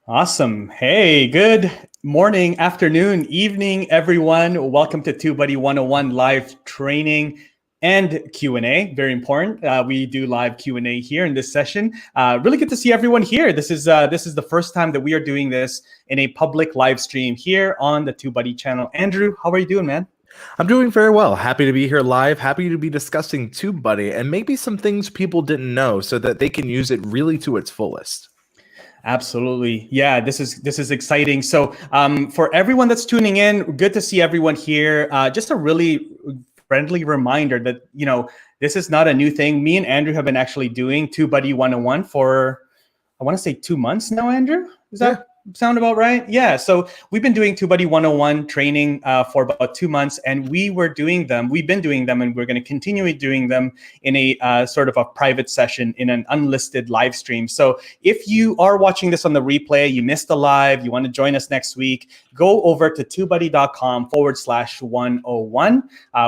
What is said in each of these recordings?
Awesome. Hey, good morning, afternoon, evening, everyone. Welcome to TubeBuddy 101 live training and Q&A. Very important. We do live Q&A here in this session. Really good to see everyone here. This is the first time that we are doing this in a public live stream here on the TubeBuddy channel. Andrew, how are you doing, man? I'm doing very well. Happy to be here live. Happy to be discussing TubeBuddy and maybe some things people didn't know so that they can use it really to its fullest. Absolutely. Yeah, this is exciting. So for everyone that's tuning in, good to see everyone here. Just a really friendly reminder that, this is not a new thing. Me and Andrew have been actually doing TubeBuddy 101 for, I want to say 2 months now, Andrew. Is that sound about right? Yeah. So we've been doing TubeBuddy 101 training for about 2 months, and we've been doing them, and we're going to continue doing them in a sort of a private session in an unlisted live stream. So if you are watching this on the replay, you missed the live, you want to join us next week, go over to tubebuddy.com/101.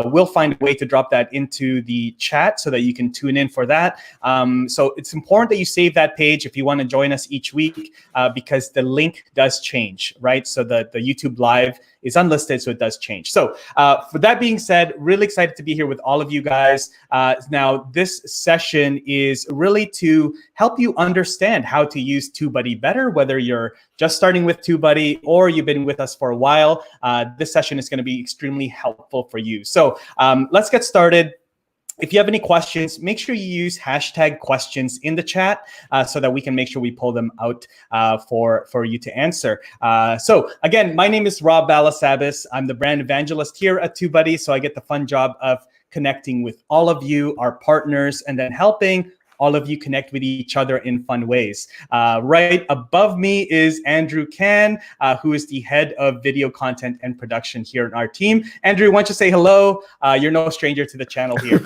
We'll find a way to drop that into the chat so that you can tune in for that. So it's important that you save that page if you want to join us each week, because the link does change, right? So the YouTube live is unlisted, so it does change. So for that being said, really excited to be here with all of you guys. Now, this session is really to help you understand how to use TubeBuddy better, whether you're just starting with TubeBuddy or you've been with us for a while. This session is going to be extremely helpful for you. So let's get started. If you have any questions, make sure you use #questions in the chat so that we can make sure we pull them out for you to answer. So again, my name is Rob Balasabas. I'm the brand evangelist here at TubeBuddy, so I get the fun job of connecting with all of you, our partners, and then helping all of you connect with each other in fun ways. Right above me is Andrew Can, who is the head of video content and production here in our team. Andrew, why don't you say hello? You're no stranger to the channel here.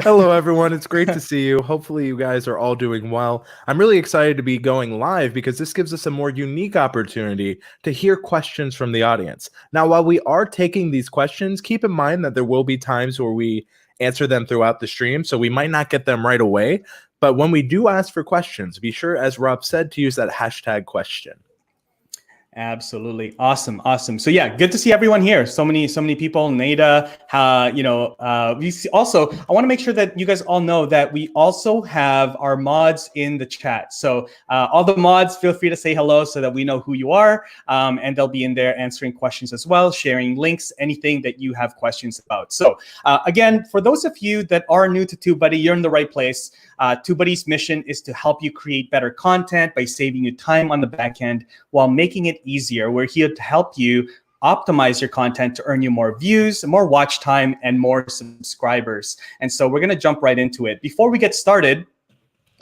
Hello, everyone. It's great to see you. Hopefully you guys are all doing well. I'm really excited to be going live because this gives us a more unique opportunity to hear questions from the audience. Now, while we are taking these questions, keep in mind that there will be times where we answer them throughout the stream, so we might not get them right away. But when we do ask for questions, be sure, as Rob said, to use that #question. Absolutely. Awesome. So yeah, good to see everyone here. So many people. Nada, we see also, I want to make sure that you guys all know that we also have our mods in the chat. So all the mods, feel free to say hello so that we know who you are. And they'll be in there answering questions as well, sharing links, anything that you have questions about. So again, for those of you that are new to TubeBuddy, you're in the right place. TubeBuddy's mission is to help you create better content by saving you time on the back end while making it easier. We're here to help you optimize your content to earn you more views, more watch time, and more subscribers. And so we're going to jump right into it. Before we get started,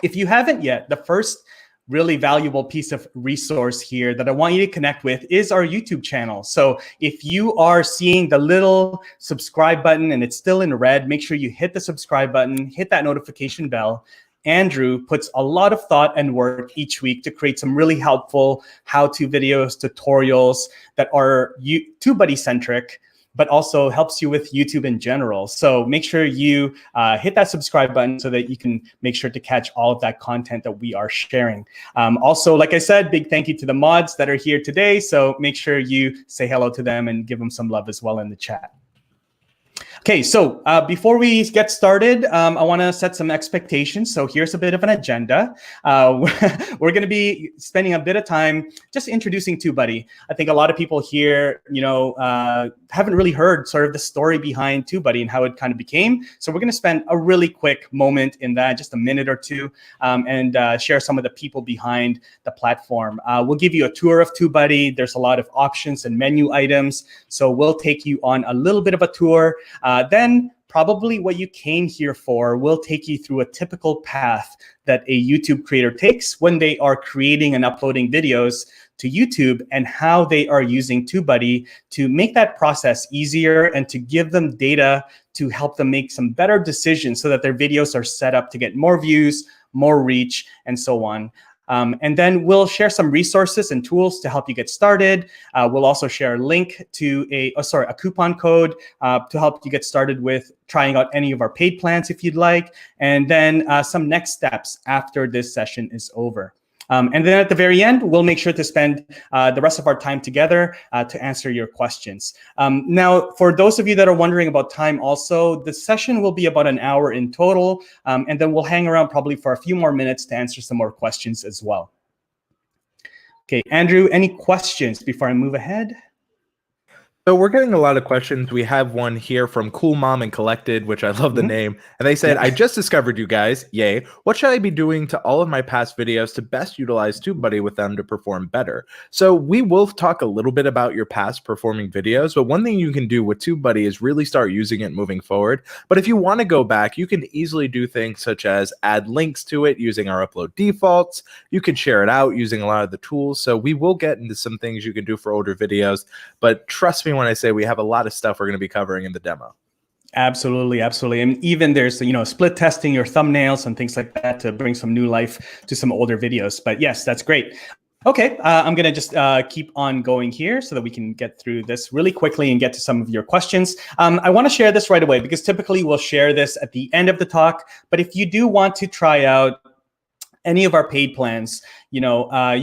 if you haven't yet, the first really valuable piece of resource here that I want you to connect with is our YouTube channel. So if you are seeing the little subscribe button and it's still in red, make sure you hit the subscribe button, hit that notification bell. Andrew puts a lot of thought and work each week to create some really helpful how-to videos, tutorials that are TubeBuddy centric, but also helps you with YouTube in general. So make sure you hit that subscribe button so that you can make sure to catch all of that content that we are sharing. Also, like I said, big thank you to the mods that are here today. So make sure you say hello to them and give them some love as well in the chat. Okay, so before we get started, I want to set some expectations. So here's a bit of an agenda. We're going to be spending a bit of time just introducing TubeBuddy. I think a lot of people here, haven't really heard sort of the story behind TubeBuddy and how it kind of became. So we're going to spend a really quick moment in that, just a minute or two, and share some of the people behind the platform. We'll give you a tour of TubeBuddy. There's a lot of options and menu items. So we'll take you on a little bit of a tour. Then probably what you came here for will take you through a typical path that a YouTube creator takes when they are creating and uploading videos to YouTube, and how they are using TubeBuddy to make that process easier and to give them data to help them make some better decisions so that their videos are set up to get more views, more reach, and so on. And then we'll share some resources and tools to help you get started. We'll also share a link to a coupon code to help you get started with trying out any of our paid plans if you'd like, and then some next steps after this session is over. And then at the very end, we'll make sure to spend the rest of our time together to answer your questions. Now, for those of you that are wondering about time also, the session will be about an hour in total, and then we'll hang around probably for a few more minutes to answer some more questions as well. Okay, Andrew, any questions before I move ahead? So we're getting a lot of questions. We have one here from Cool Mom and Collected, which I love the name. And they said, I just discovered you guys. Yay. What should I be doing to all of my past videos to best utilize TubeBuddy with them to perform better? So we will talk a little bit about your past performing videos, but one thing you can do with TubeBuddy is really start using it moving forward. But if you want to go back, you can easily do things such as add links to it using our upload defaults. You can share it out using a lot of the tools. So we will get into some things you can do for older videos, but trust me when I say we have a lot of stuff we're going to be covering in the demo. Absolutely, absolutely. And even there's, split testing your thumbnails and things like that to bring some new life to some older videos. But yes, that's great. Okay, I'm going to just keep on going here so that we can get through this really quickly and get to some of your questions. I want to share this right away because typically we'll share this at the end of the talk. But if you do want to try out any of our paid plans, you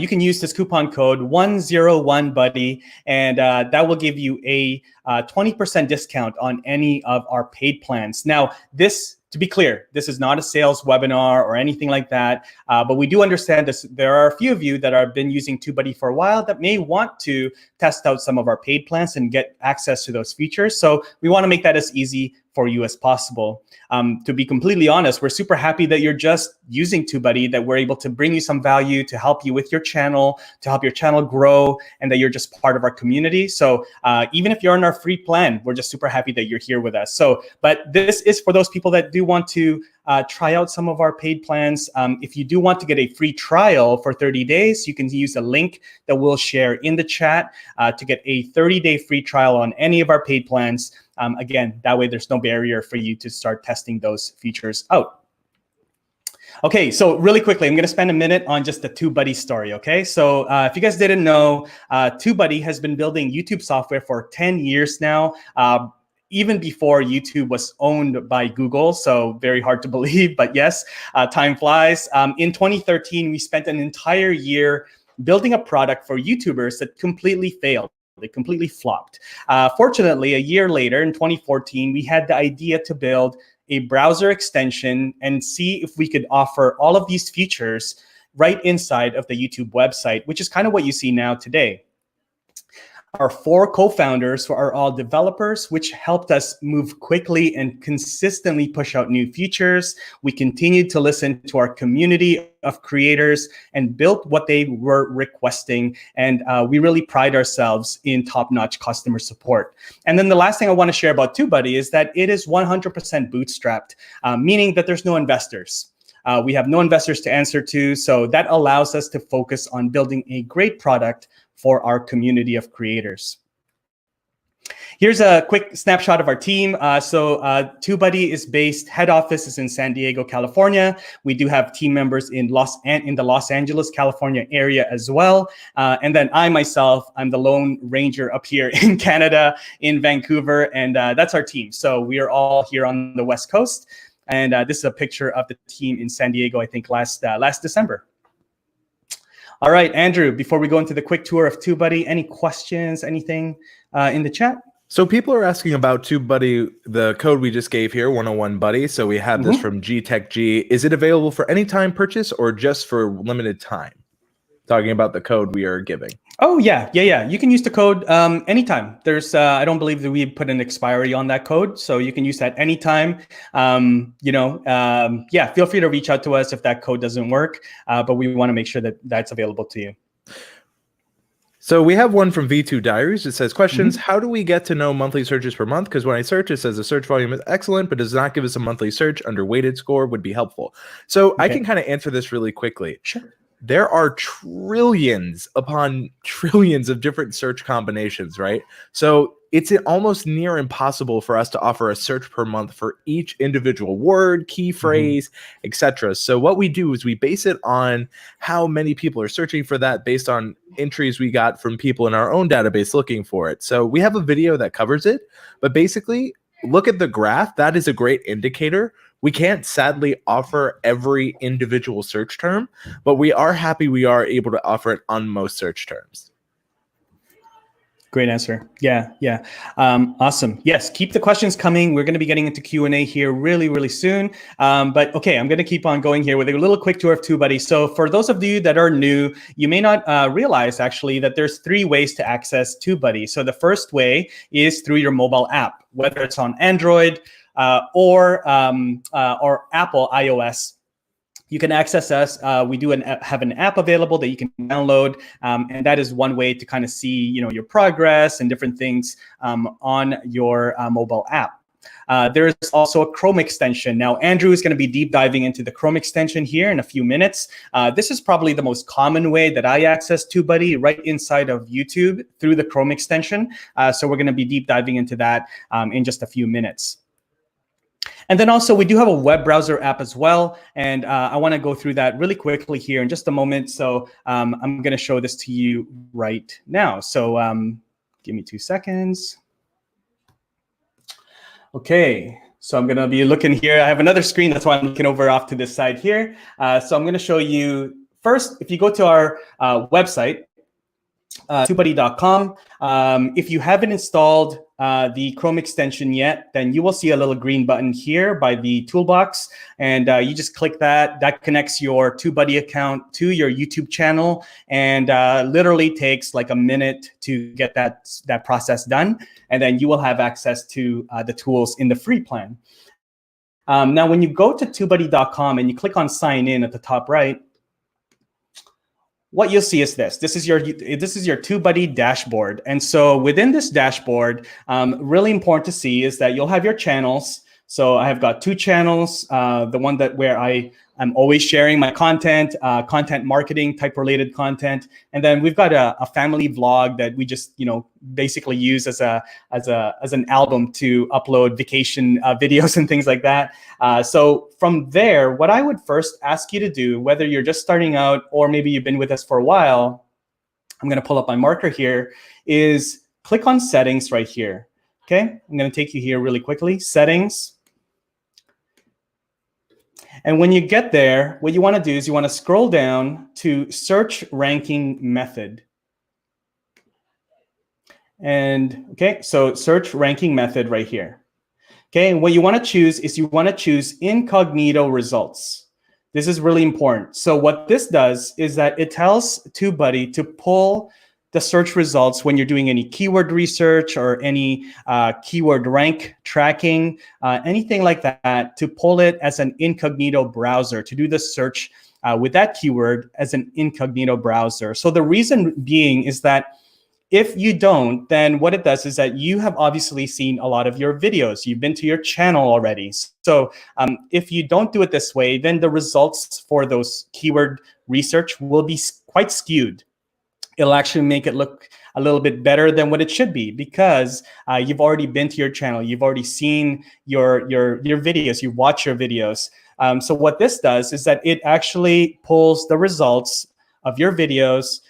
can use this coupon code 101buddy, and that will give you a 20% discount on any of our paid plans. Now, to be clear, this is not a sales webinar or anything like that, but we do understand this. There are a few of you that have been using TubeBuddy for a while that may want to test out some of our paid plans and get access to those features. So we want to make that as easy for you as possible. To be completely honest, we're super happy that you're just using TubeBuddy, that we're able to bring you some value to help you with your channel, to help your channel grow, and that you're just part of our community. So even if you're on our free plan, we're just super happy that you're here with us. But this is for those people that do want to try out some of our paid plans. If you do want to get a free trial for 30 days, you can use a link that we'll share in the chat to get a 30-day free trial on any of our paid plans. Again, that way there's no barrier for you to start testing those features out. Okay, so really quickly, I'm going to spend a minute on just the TubeBuddy story, okay? So if you guys didn't know, TubeBuddy has been building YouTube software for 10 years now, even before YouTube was owned by Google, so very hard to believe, but yes, time flies. In 2013, we spent an entire year building a product for YouTubers that completely failed. They completely flopped. Fortunately, a year later, in 2014, we had the idea to build a browser extension and see if we could offer all of these features right inside of the YouTube website, which is kind of what you see now today. Our 4 co-founders are all developers, which helped us move quickly and consistently push out new features. We continued to listen to our community of creators and built what they were requesting. And we really pride ourselves in top-notch customer support. And then the last thing I want to share about TubeBuddy is that it is 100% bootstrapped, meaning that there's no investors. We have no investors to answer to, so that allows us to focus on building a great product for our community of creators. Here's a quick snapshot of our team. TubeBuddy is based, head office is in San Diego, California. We do have team members in the Los Angeles, California area as well. And then I myself, I'm the Lone Ranger up here in Canada, in Vancouver, and that's our team. So we are all here on the West Coast. And this is a picture of the team in San Diego, I think last December. All right, Andrew, before we go into the quick tour of TubeBuddy, any questions, anything in the chat? So people are asking about TubeBuddy, the code we just gave here, 101buddy. So we have this from GTechG. Is it available for any time purchase or just for limited time? Talking about the code we are giving. Oh, yeah. You can use the code anytime. There's, I don't believe that we put an expiry on that code, so you can use that anytime. Feel free to reach out to us if that code doesn't work, but we want to make sure that that's available to you. So we have one from V2 Diaries. It says, questions, how do we get to know monthly searches per month? Because when I search, it says the search volume is excellent, but does not give us a monthly search. Under weighted score would be helpful. So I can kind of answer this really quickly. Sure. There are trillions upon trillions of different search combinations, right? So it's almost near impossible for us to offer a search per month for each individual word, key phrase, etc. So what we do is we base it on how many people are searching for that based on entries we got from people in our own database looking for it. So we have a video that covers it, but basically look at the graph. That is a great indicator. We can't sadly offer every individual search term, but we are happy we are able to offer it on most search terms. Great answer. Yeah. Awesome. Yes, keep the questions coming. We're going to be getting into Q&A here really, really soon. But okay, I'm going to keep on going here with a little quick tour of TubeBuddy. So for those of you that are new, you may not realize actually that there's 3 ways to access TubeBuddy. So the first way is through your mobile app, whether it's on Android or Apple iOS. You can access us. We do have an app available that you can download, and that is one way to kind of see, your progress and different things on your mobile app. There's also a Chrome extension. Now, Andrew is going to be deep diving into the Chrome extension here in a few minutes. This is probably the most common way that I access TubeBuddy, right inside of YouTube through the Chrome extension. So we're going to be deep diving into that in just a few minutes. And then also we do have a web browser app as well. And I want to go through that really quickly here in just a moment. So I'm going to show this to you right now. So give me 2 seconds. Okay, so I'm going to be looking here. I have another screen. That's why I'm looking over off to this side here. So I'm going to show you first, if you go to our website, TubeBuddy.com. If you haven't installed the Chrome extension yet, then you will see a little green button here by the toolbox, and you just click that. That connects your TubeBuddy account to your YouTube channel, and literally takes like a minute to get that process done, and then you will have access to the tools in the free plan. Now, when you go to TubeBuddy.com and you click on Sign In at the top right, what you'll see is this. This is your TubeBuddy dashboard. And so within this dashboard, really important to see is that you'll have your channels. So I have got 2 channels. The one where I am always sharing my content, content marketing type related content. And then we've got a family vlog that we just, basically use as an album to upload vacation videos and things like that. So from there, what I would first ask you to do, whether you're just starting out or maybe you've been with us for a while, I'm going to pull up my marker here, is click on settings right here. Okay, I'm going to take you here really quickly. Settings. And when you get there, what you want to do is you want to scroll down to search ranking method. And okay, so search ranking method right here. Okay, and what you want to choose is you want to choose incognito results. This is really important. So what this does is that it tells TubeBuddy to pull the search results when you're doing any keyword research or any keyword rank tracking, anything like that, to pull it as an incognito browser, to do the search with that keyword as an incognito browser. So the reason being is that if you don't, then what it does is that you have obviously seen a lot of your videos. You've been to your channel already. So if you don't do it this way, then the results for those keyword research will be quite skewed. It'll actually make it look a little bit better than what it should be, because you've already been to your channel. You've already seen your videos. You watch your videos. So what this does is that it actually pulls the results of your videos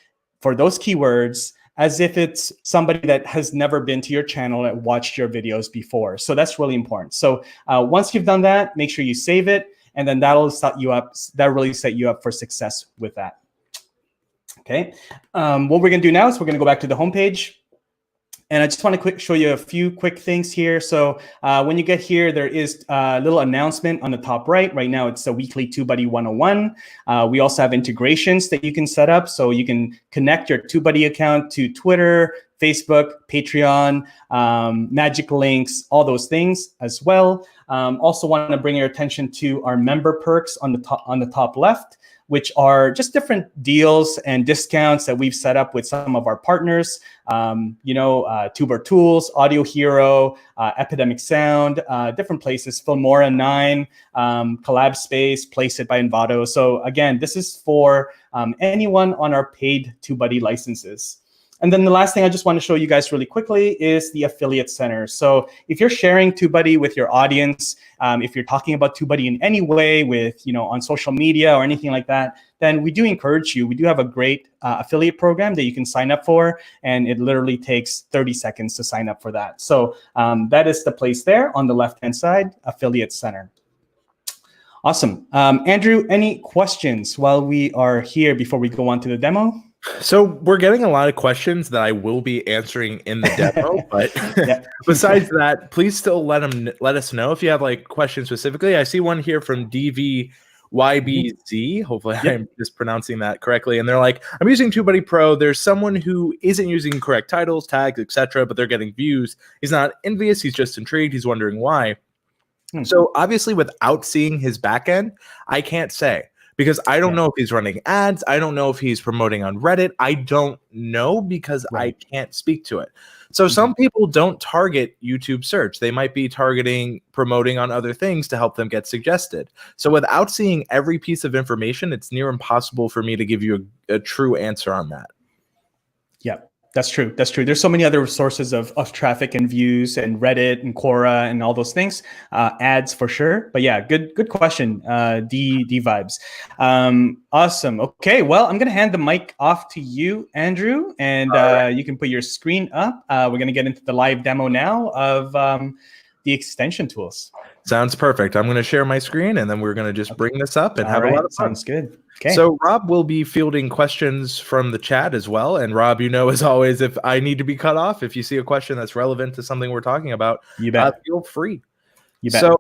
for those keywords as if it's somebody that has never been to your channel and watched your videos before. So that's really important. So once you've done that, make sure you save it, and then that'll set you up. That really set you up for success with that. Okay, what we're gonna do now is we're gonna go back to the homepage, and I just want to show you a few quick things here. So when you get here, there is a little announcement on the top right. Right now, it's a weekly TubeBuddy 101. We also have integrations that you can set up, so you can connect your TubeBuddy account to Twitter, Facebook, Patreon, magic links, all those things as well. Also want to bring your attention to our member perks on the top left, which are just different deals and discounts that we've set up with some of our partners. Tuber Tools, Audio Hero, Epidemic Sound, different places, Filmora 9, Collab Space, Place It by Envato. So again, this is for anyone on our paid TubeBuddy licenses. And then the last thing I just want to show you guys really quickly is the affiliate center. So if you're sharing TubeBuddy with your audience, if you're talking about TubeBuddy in any way with, on social media or anything like that, then we do encourage you. We do have a great affiliate program that you can sign up for, and it literally takes 30 seconds to sign up for that. So that is the place there on the left-hand side, affiliate center. Awesome. Andrew, any questions while we are here before we go on to the demo? So we're getting a lot of questions that I will be answering in the demo, but Yeah. besides that, please still let us know if you have like questions specifically. I see one here from DVYBZ. Hopefully Yep. I'm mispronouncing that correctly. And they're like, I'm using TubeBuddy Pro. There's someone who isn't using correct titles, tags, etc., but they're getting views. He's not envious. He's just intrigued. He's wondering why. So obviously, without seeing his backend, I can't say. Because I don't know if he's running ads. I don't know if he's promoting on Reddit. I don't know because I can't speak to it. So some people don't target YouTube search. They might be targeting promoting on other things to help them get suggested. So without seeing every piece of information, it's near impossible for me to give you a true answer on that. Yeah. That's true. That's true. There's so many other sources of traffic and views, and Reddit and Quora and all those things. Ads for sure. But yeah, good question. D vibes. Awesome. Okay. Well, I'm gonna hand the mic off to you, Andrew, and you can put your screen up. We're gonna get into the live demo now of the extension tools. Sounds perfect. I'm going to share my screen, and then we're going to just bring this up and have a lot of fun. Sounds good. Okay. So Rob will be fielding questions from the chat as well. And Rob, you know, as always, if I need to be cut off, if you see a question that's relevant to something we're talking about, you bet. Feel free. You bet. So,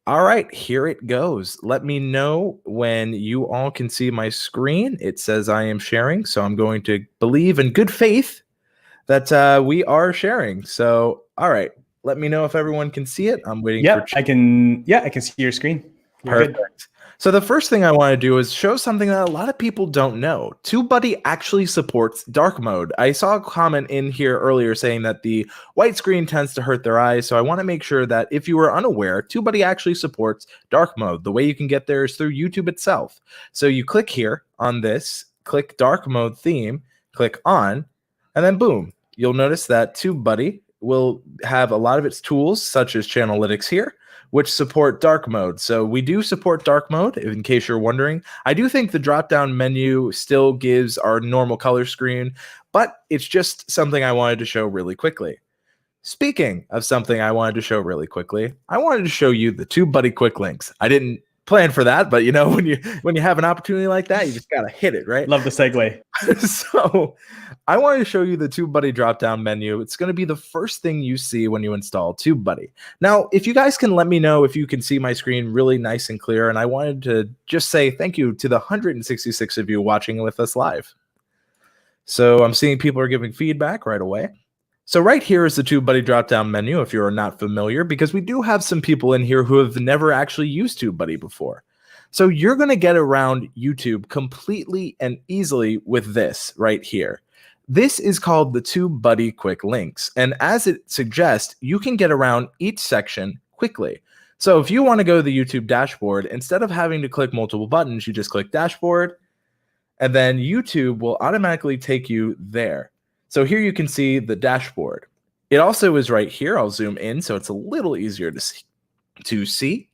all right, here it goes. Let me know when you all can see my screen. It says I am sharing. So I'm going to believe in good faith that we are sharing. So, all right. Let me know if everyone can see it. I'm waiting for I can see your screen. You're Perfect. Good. So the first thing I want to do is show something that a lot of people don't know. TubeBuddy actually supports dark mode. I saw a comment in here earlier saying that the white screen tends to hurt their eyes. So I want to make sure that if you were unaware, TubeBuddy actually supports dark mode. The way you can get there is through YouTube itself. So you click here on this, click dark mode theme, click on, and then boom, you'll notice that TubeBuddy will have a lot of its tools, such as Channelytics here, which support dark mode. So we do support dark mode, in case you're wondering. I do think the drop-down menu still gives our normal color screen, but it's just something I wanted to show really quickly. Speaking of something I wanted to show really quickly, I wanted to show you the TubeBuddy quick links. I didn't plan for that, but you know, when you have an opportunity like that, you just gotta hit it, right? Love the segue. So I wanted to show you the TubeBuddy drop-down menu. It's going to be the first thing you see when you install TubeBuddy. Now, if you guys can let me know if you can see my screen really nice and clear, and I wanted to just say thank you to the 166 of you watching with us live. So I'm seeing people are giving feedback right away. So right here is the TubeBuddy drop-down menu if you're not familiar, because we do have some people in here who have never actually used TubeBuddy before. So you're going to get around YouTube completely and easily with this right here. This is called the TubeBuddy Quick Links. And as it suggests, you can get around each section quickly. So if you want to go to the YouTube dashboard, instead of having to click multiple buttons, you just click dashboard, and then YouTube will automatically take you there. So here you can see the dashboard. It also is right here. I'll zoom in so it's a little easier to see.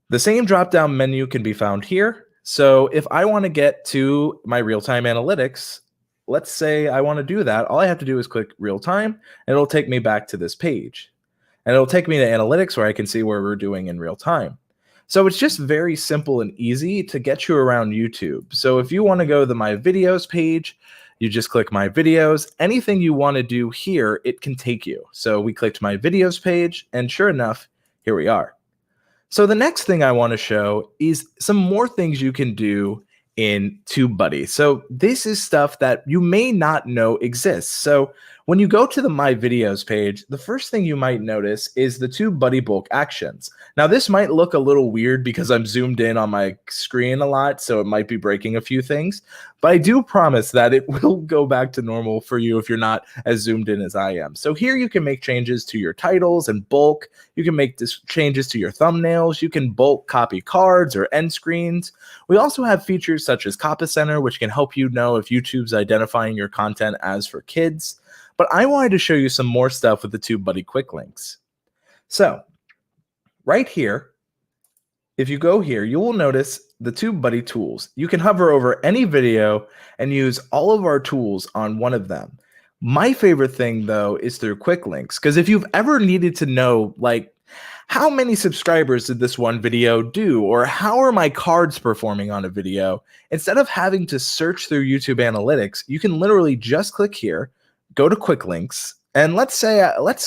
The same drop-down menu can be found here. So if I want to get to my real-time analytics, let's say I want to do that, all I have to do is click real-time, and it'll take me back to this page. And it'll take me to analytics where I can see where we're doing in real time. So it's just very simple and easy to get you around YouTube. So if you want to go to the My Videos page, you just click My Videos. Anything you want to do here, it can take you. So we clicked My Videos page, and sure enough, here we are. So the next thing I want to show is some more things you can do in TubeBuddy. So this is stuff that you may not know exists. So when you go to the My Videos page, the first thing you might notice is the TubeBuddy bulk actions. Now this might look a little weird because I'm zoomed in on my screen a lot, so it might be breaking a few things, but I do promise that it will go back to normal for you if you're not as zoomed in as I am. So here you can make changes to your titles and bulk. You can make changes to your thumbnails. You can bulk copy cards or end screens. We also have features such as Copy Center, which can help you know if YouTube's identifying your content as for kids. But I wanted to show you some more stuff with the TubeBuddy quick links. So right here, if you go here, you will notice the TubeBuddy tools. You can hover over any video and use all of our tools on one of them. My favorite thing, though, is through quick links, because if you've ever needed to know, like, How many subscribers did this one video do? Or how are my cards performing on a video? Instead of having to search through YouTube Analytics, you can literally just click here, go to quick links, and let's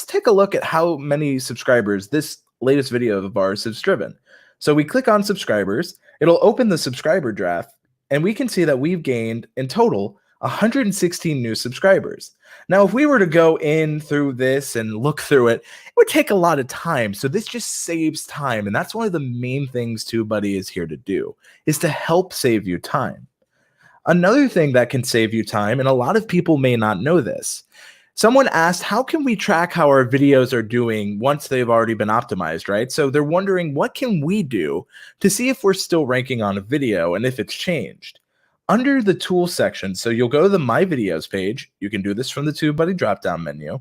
take a look at how many subscribers this latest video of ours has driven. So we click on subscribers, it'll open the subscriber graph, and we can see that we've gained in total 116 new subscribers. Now, if we were to go in through this and look through it, it would take a lot of time. So this just saves time. And that's one of the main things TubeBuddy is here to do, is to help save you time. Another thing that can save you time, and a lot of people may not know this, someone asked, how can we track how our videos are doing once they've already been optimized, right? So they're wondering, what can we do to see if we're still ranking on a video and if it's changed? Under the tools section, so you'll go to the My Videos page. You can do this from the TubeBuddy drop-down menu.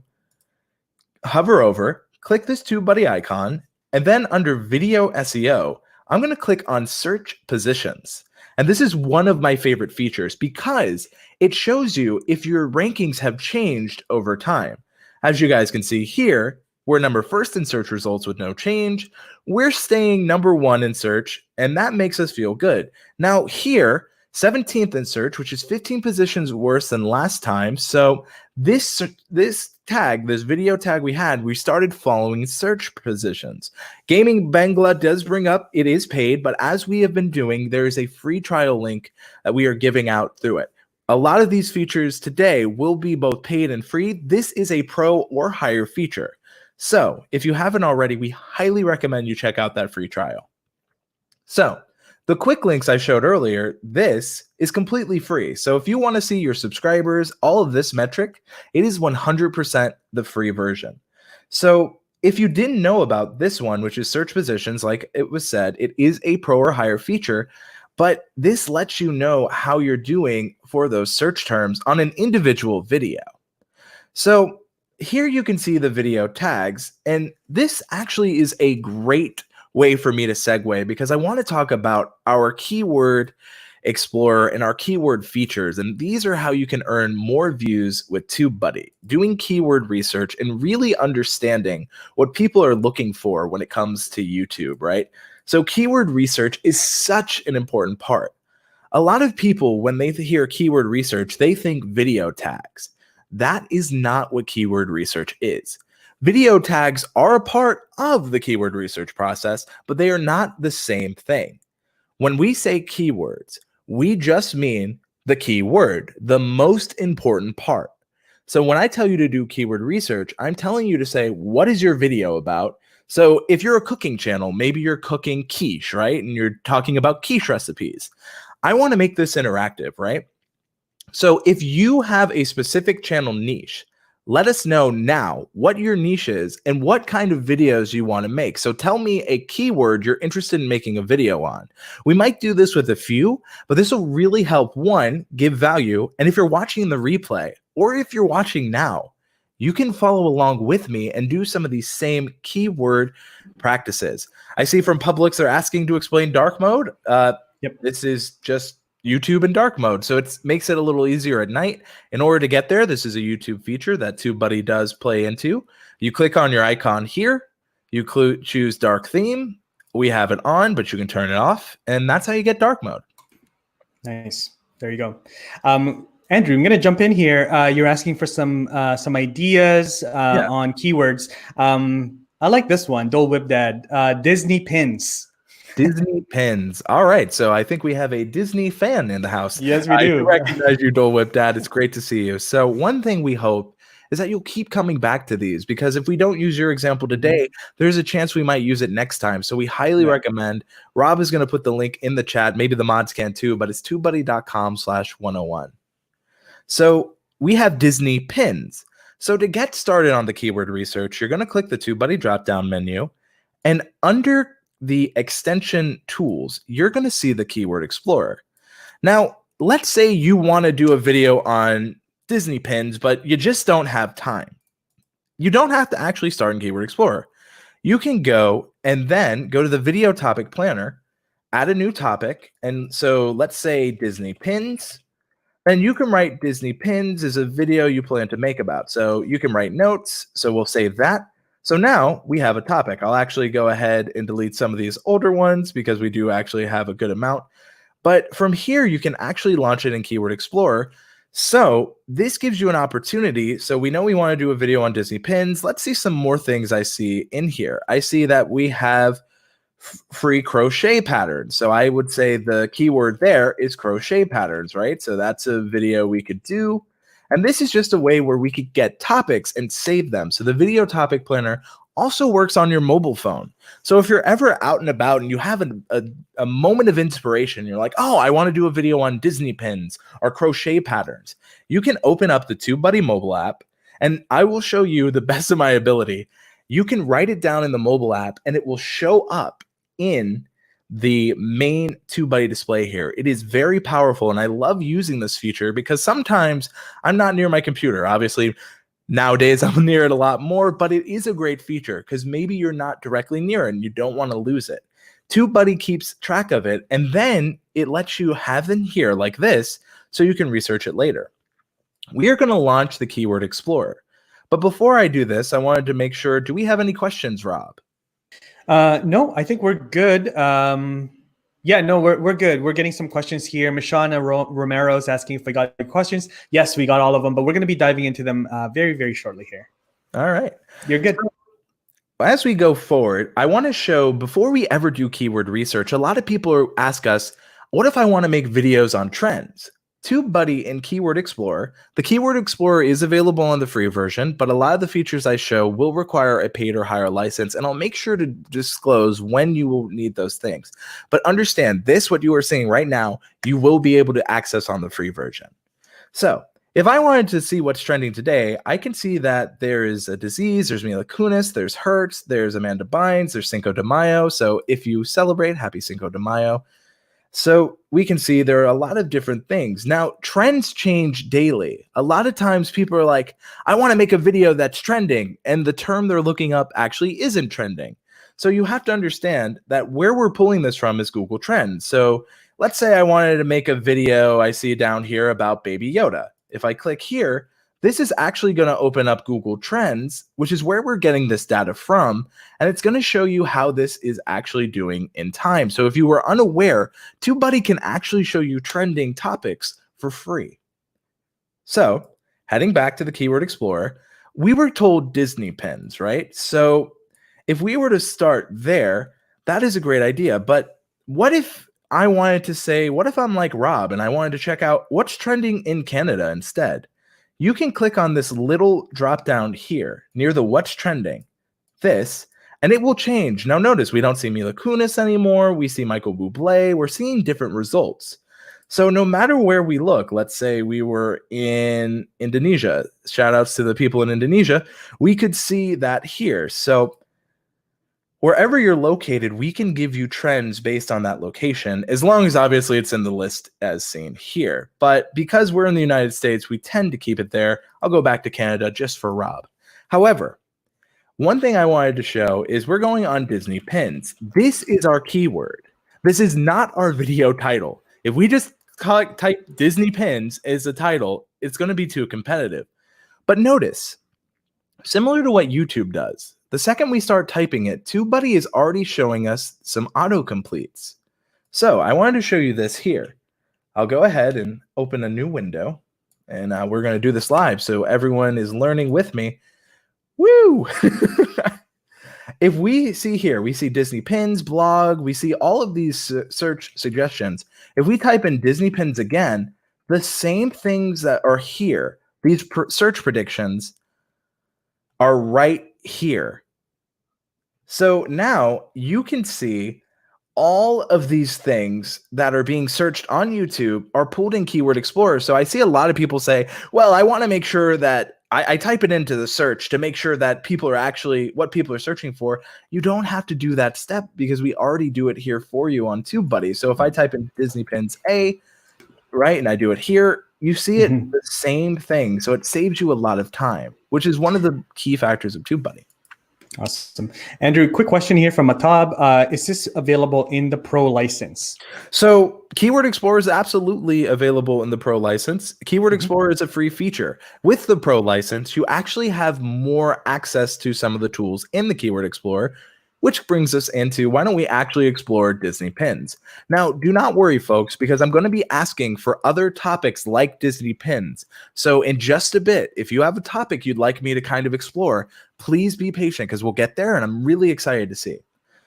Hover over, click this TubeBuddy icon, and then under Video SEO, I'm going to click on Search Positions. And this is one of my favorite features because it shows you if your rankings have changed over time. As you guys can see here, we're number first in search results with no change. We're staying number one in search, and that makes us feel good. Now here, 17th in search, which is 15 positions worse than last time. So this video tag we started following search positions. Gaming Bangla does bring up, it is paid, but as we have been doing, there is a free trial link that we are giving out through it. A lot of these features today will be both paid and free. This is a pro or higher feature. So if you haven't already, we highly recommend you check out that free trial. So the quick links I showed earlier, this is completely free. So if you want to see your subscribers, all of this metric, it is 100% the free version. So if you didn't know about this one, which is search positions, like it was said, it is a pro or higher feature, but this lets you know how you're doing for those search terms on an individual video. So here you can see the video tags, and this actually is a great way for me to segue because I want to talk about our keyword explorer and our keyword features. And these are how you can earn more views with TubeBuddy, doing keyword research and really understanding what people are looking for when it comes to YouTube, right? So keyword research is such an important part. A lot of people, when they hear keyword research, they think video tags. That is not what keyword research is. Video tags are a part of the keyword research process, but they are not the same thing. When we say keywords, we just mean the keyword, the most important part. So when I tell you to do keyword research, I'm telling you to say, what is your video about? So if you're a cooking channel, maybe you're cooking quiche, right? And you're talking about quiche recipes. I want to make this interactive, right? So if you have a specific channel niche, let us know now what your niche is and what kind of videos you want to make. So tell me a keyword you're interested in making a video on. We might do this with a few, but this will really help, one, give value. And if you're watching the replay or if you're watching now, you can follow along with me and do some of these same keyword practices. I see from Publix, they're asking to explain dark mode. Yep. This is just YouTube in dark mode. So it makes it a little easier at night. In order to get there, this is a YouTube feature that TubeBuddy does play into. You click on your icon here, you choose dark theme. We have it on, but you can turn it off. And that's how you get dark mode. Nice. There you go. Andrew, I'm going to jump in here. You're asking for some ideas on keywords. I like this one, Dole Whip Dad, Disney pins. Disney pins. All right. So I think we have a Disney fan in the house. Yes, we do. I recognize you, Dole Whip Dad. It's great to see you. So one thing we hope is that you'll keep coming back to these, because if we don't use your example today, there's a chance we might use it next time. So we highly recommend. Rob is going to put the link in the chat. Maybe the mods can too, but it's tubebuddy.com/101. So we have Disney pins. So to get started on the keyword research, you're going to click the TubeBuddy drop-down menu, and under the extension tools, you're going to see the keyword explorer. Now, let's say you want to do a video on Disney pins, but you just don't have time. You don't have to actually start in keyword explorer. You can go and then go to the video topic planner, add a new topic. And so let's say Disney pins. And you can write Disney pins is a video you plan to make about. So you can write notes. So we'll save that. So now we have a topic. I'll actually go ahead and delete some of these older ones because we do actually have a good amount. But from here, you can actually launch it in Keyword Explorer. So this gives you an opportunity. So we know we want to do a video on Disney pins. Let's see some more things I see in here. I see that we have free crochet patterns. So I would say the keyword there is crochet patterns, right? So that's a video we could do. And this is just a way where we could get topics and save them. So the video topic planner also works on your mobile phone. So if you're ever out and about and you have a moment of inspiration, you're like, oh, I want to do a video on Disney pins or crochet patterns, you can open up the TubeBuddy mobile app, and I will show you the best of my ability. You can write it down in the mobile app and it will show up in the main TubeBuddy display here. It is very powerful, and I love using this feature because sometimes I'm not near my computer. Obviously, nowadays I'm near it a lot more, but it is a great feature because maybe you're not directly near it and you don't want to lose it. TubeBuddy keeps track of it, and then it lets you have in here like this so you can research it later. We are going to launch the Keyword Explorer. But before I do this, I wanted to make sure, do we have any questions, Rob? No, I think we're good. Yeah, no, we're good. We're getting some questions here. Mishana Romero is asking if we got your questions. Yes, we got all of them, but we're going to be diving into them very, very shortly here. All right. You're good. As we go forward, I want to show, before we ever do keyword research, a lot of people ask us, what if I want to make videos on trends? TubeBuddy in Keyword Explorer. The Keyword Explorer is available on the free version, but a lot of the features I show will require a paid or higher license, and I'll make sure to disclose when you will need those things. But understand this, what you are seeing right now, you will be able to access on the free version. So if I wanted to see what's trending today, I can see that there is a disease, there's Mila Kunis, there's Hertz, there's Amanda Bynes, there's Cinco de Mayo. So if you celebrate, happy Cinco de Mayo. So we can see there are a lot of different things. Now, trends change daily. A lot of times people are like, I want to make a video that's trending, and the term they're looking up actually isn't trending. So you have to understand that where we're pulling this from is Google Trends. So let's say I wanted to make a video I see down here about Baby Yoda. If I click here, this is actually going to open up Google Trends, which is where we're getting this data from, and it's going to show you how this is actually doing in time. So if you were unaware, TubeBuddy can actually show you trending topics for free. So heading back to the Keyword Explorer, we were told Disney pins, right? So if we were to start there, that is a great idea. But what if I wanted to say, what if I'm like Rob and I wanted to check out what's trending in Canada instead? You can click on this little drop down here near the what's trending, this, and it will change. Now notice we don't see Mila Kunis anymore. We see Michael Bublé. We're seeing different results. So no matter where we look, let's say we were in Indonesia, shout outs to the people in Indonesia, we could see that here. So wherever you're located, we can give you trends based on that location, as long as obviously it's in the list as seen here. But because we're in the United States, we tend to keep it there. I'll go back to Canada just for Rob. However, one thing I wanted to show is we're going on Disney pins. This is our keyword. This is not our video title. If we just type Disney pins as a title, it's going to be too competitive. But notice, similar to what YouTube does, the second we start typing it, TubeBuddy is already showing us some autocompletes. So I wanted to show you this here. I'll go ahead and open a new window, and we're going to do this live so everyone is learning with me. Woo! If we see here, we see Disney pins, blog, we see all of these search suggestions. If we type in Disney pins again, the same things that are here, these search predictions, are right here. So now you can see all of these things that are being searched on YouTube are pulled in Keyword Explorer. So I see a lot of people say, well, I want to make sure that I type it into the search to make sure that people are actually what people are searching for. You don't have to do that step because we already do it here for you on TubeBuddy. So if I type in Disney pins A, right, and I do it here, you see it the same thing. So it saves you a lot of time, which is one of the key factors of TubeBuddy. Awesome. Andrew, quick question here from Matab. Is this available in the Pro license? So Keyword Explorer is absolutely available in the Pro license. Keyword Explorer is a free feature. With the Pro license, you actually have more access to some of the tools in the Keyword Explorer, which brings us into why don't we actually explore Disney pins? Now, do not worry, folks, because I'm going to be asking for other topics like Disney pins. So in just a bit, if you have a topic you'd like me to kind of explore, please be patient because we'll get there and I'm really excited to see.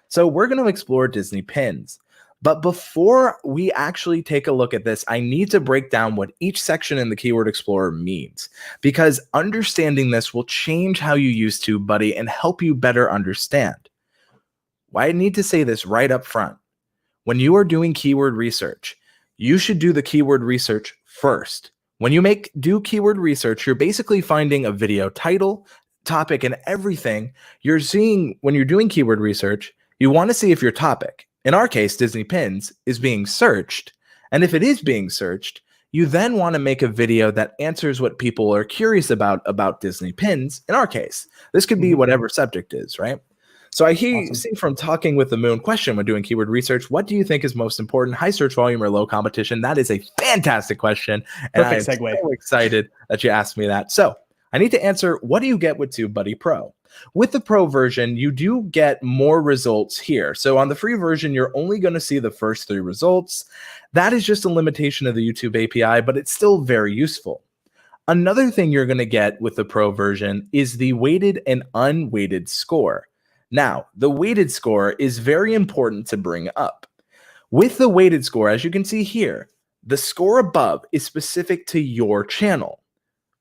So we're going to explore Disney pins. But before we actually take a look at this, I need to break down what each section in the Keyword Explorer means, because understanding this will change how you use TubeBuddy and help you better understand. Why I need to say this right up front. When you are doing keyword research, you should do the keyword research first. When you do keyword research, you're basically finding a video title, topic, and everything you're seeing when you're doing keyword research. You want to see if your topic, in our case, Disney pins, is being searched. And if it is being searched, you then want to make a video that answers what people are curious about Disney pins. In our case, this could be whatever subject is, right? So I see from Talking with the Moon question when doing keyword research, what do you think is most important, high search volume or low competition? That is a fantastic question. And Perfect I'm segue. so excited that you asked me that. So I need to answer, what do you get with TubeBuddy Pro? With the Pro version, you do get more results here. So on the free version, you're only going to see the first 3 results. That is just a limitation of the YouTube API, but it's still very useful. Another thing you're going to get with the Pro version is the weighted and unweighted score. Now, the weighted score is very important to bring up. With the weighted score, as you can see here, the score above is specific to your channel.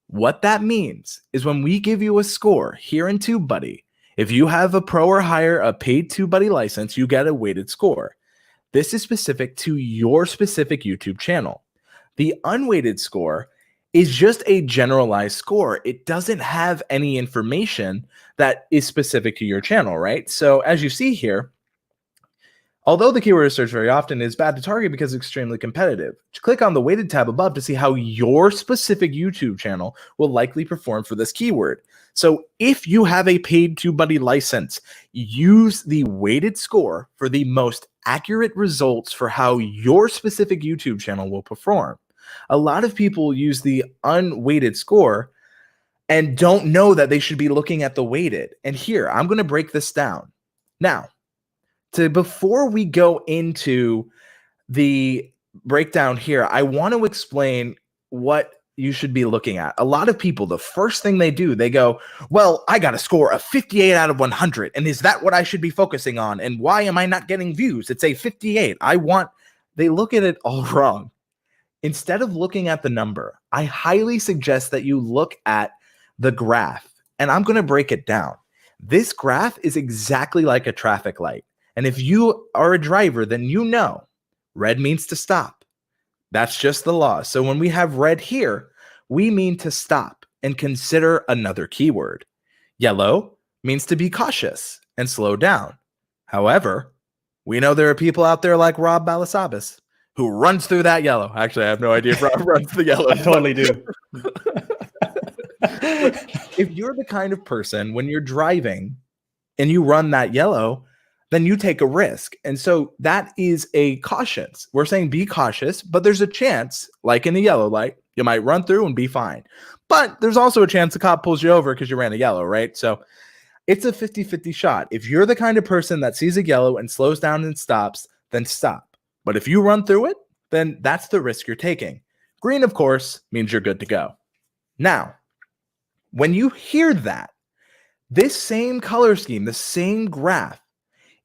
What that means is when we give you a score here in TubeBuddy, if you have a Pro or higher, a paid TubeBuddy license, you get a weighted score. This is specific to your specific YouTube channel. The unweighted score is just a generalized score. It doesn't have any information that is specific to your channel, right? So as you see here, although the keyword search very often is bad to target because it's extremely competitive, click on the weighted tab above to see how your specific YouTube channel will likely perform for this keyword. So if you have a paid TubeBuddy license, use the weighted score for the most accurate results for how your specific YouTube channel will perform. A lot of people use the unweighted score and don't know that they should be looking at the weighted. And here, I'm going to break this down. Now, before we go into the breakdown here, I want to explain what you should be looking at. A lot of people, the first thing they do, they go, well, I got a score of 58 out of 100. And is that what I should be focusing on? And why am I not getting views? It's a 58. They look at it all wrong. Instead of looking at the number, I highly suggest that you look at the graph, and I'm going to break it down. This graph is exactly like a traffic light. And if you are a driver, then you know red means to stop. That's just the law. So when we have red here, we mean to stop and consider another keyword. Yellow means to be cautious and slow down. However, we know there are people out there like Rob Balasabas who runs through that yellow. Actually, I have no idea if Rob runs the yellow. I totally do. If you're the kind of person when you're driving and you run that yellow, then you take a risk. And so that is a caution. We're saying be cautious, but there's a chance, like in the yellow light, you might run through and be fine. But there's also a chance the cop pulls you over because you ran a yellow, right? So it's a 50-50 shot. If you're the kind of person that sees a yellow and slows down and stops, then stop. But if you run through it, then that's the risk you're taking. Green, of course, means you're good to go. Now, when you hear that, this same color scheme, the same graph,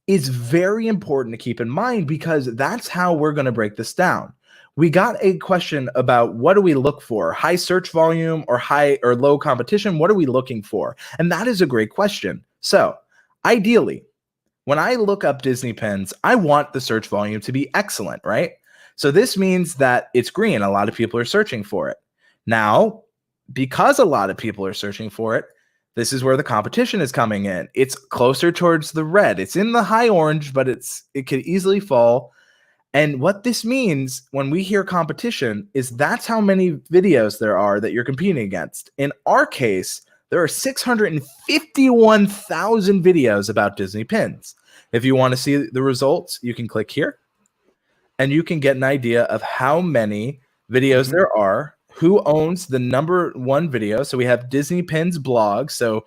is very important to keep in mind because that's how we're going to break this down. We got a question about what do we look for? High search volume or high or low competition? What are we looking for? And that is a great question. So ideally, when I look up Disney pins, I want the search volume to be excellent, right? So this means that it's green. A lot of people are searching for it. Now, because a lot of people are searching for it, this is where the competition is coming in. It's closer towards the red. It's in the high orange, but it could easily fall. And what this means when we hear competition is that's how many videos there are that you're competing against. In our case, there are 651,000 videos about Disney pins. If you want to see the results, you can click here and you can get an idea of how many videos there are, who owns the number one video. So we have Disney Pins blog. So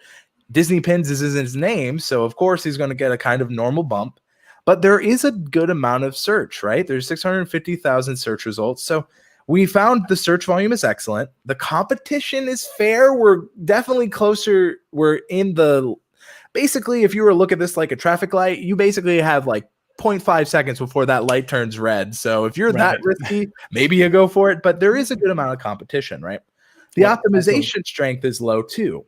Disney Pins is in his name. So of course he's going to get a kind of normal bump, but there is a good amount of search, right? There's 650,000 search results. So we found the search volume is excellent. The competition is fair. We're definitely closer. We're in the, basically, if you were to look at this like a traffic light, you basically have like 0.5 seconds before that light turns red. So if you're that risky, maybe you go for it, but there is a good amount of competition, right? The optimization strength is low too.